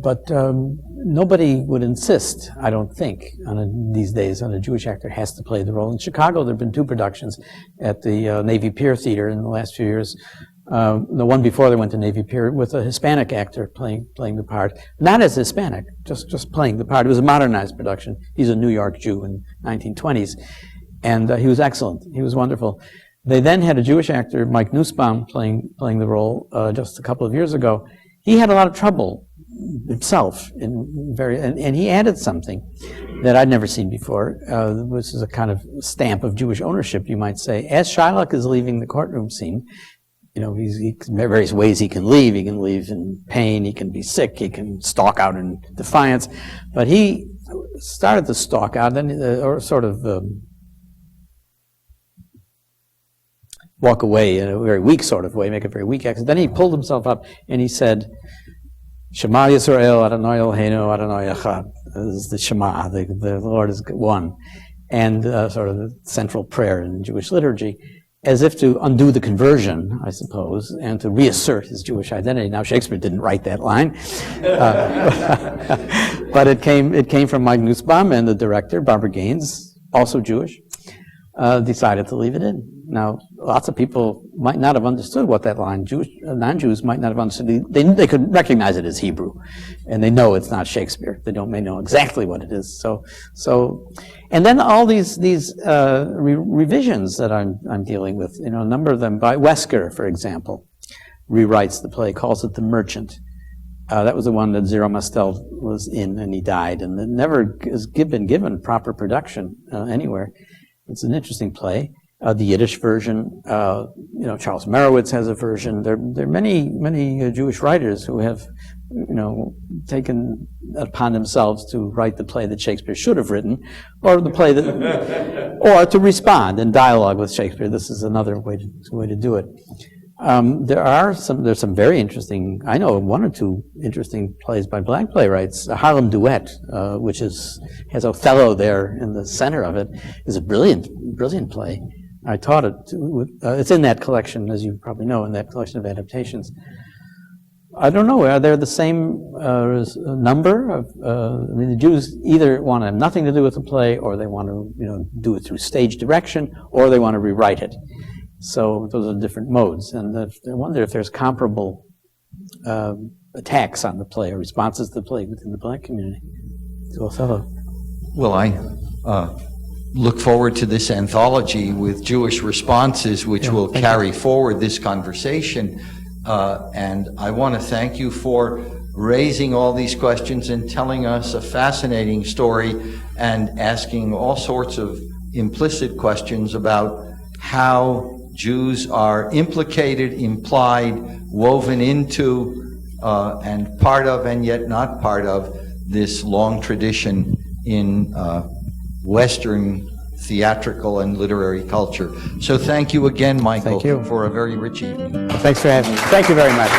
nobody would insist, I don't think, these days on a Jewish actor has to play the role. In Chicago, there have been 2 productions at the Navy Pier Theater in the last few years. The one before they went to Navy Pier with a Hispanic actor playing the part, not as Hispanic, just playing the part. It was a modernized production. He's a New York Jew in 1920s, and he was excellent. He was wonderful. They then had a Jewish actor, Mike Nussbaum, playing the role just a couple of years ago. He had a lot of trouble himself, and he added something that I'd never seen before, which is a kind of stamp of Jewish ownership, you might say. As Shylock is leaving the courtroom scene, there are various ways he can leave. He can leave in pain, he can be sick, he can stalk out in defiance. But he started to stalk out, or sort of walk away in a very weak sort of way, make a very weak exit. Then he pulled himself up and he said, Shema Yisrael, Adonai Eloheinu, Adonai Echad. This is the Shema, the Lord is one. And sort of the central prayer in Jewish liturgy, as if to undo the conversion, I suppose, and to reassert his Jewish identity. Now, Shakespeare didn't write that line, but it came from Mike Nussbaum and the director, Barbara Gaines, also Jewish. decided to leave it in. Now, lots of people might not have understood what that line, non-Jews might not have understood. They could recognize it as Hebrew, and they know it's not Shakespeare. They may know exactly what it is. And then all these revisions that I'm dealing with, a number of them by Wesker, for example, rewrites the play, calls it The Merchant. That was the one that Zero Mostel was in, and he died, and it never has been given proper production anywhere. It's an interesting play. The Yiddish version, Charles Merowitz has a version. There are many Jewish writers who have, taken upon themselves to write the play that Shakespeare should have written, or the play that, or to respond in dialogue with Shakespeare. This is another way to do it. There's some very interesting, I know one or two interesting plays by black playwrights. A Harlem Duet, which has Othello there in the center of it, is a brilliant play. I taught it. It's in that collection, as you probably know, in that collection of adaptations. I don't know, are there the same number of, the Jews either want to have nothing to do with the play, or they want to, do it through stage direction, or they want to rewrite it. So those are different modes, and I wonder if there's comparable attacks on the play or responses to the play within the black community to Othello. Well, I look forward to this anthology with Jewish responses, which will carry forward this conversation. And I want to thank you for raising all these questions and telling us a fascinating story and asking all sorts of implicit questions about how Jews are implicated, implied, woven into, and part of, and yet not part of, this long tradition in Western theatrical and literary culture. So thank you again, Michael, Thank you. for a very rich evening. Thanks for having me. Thank you very much.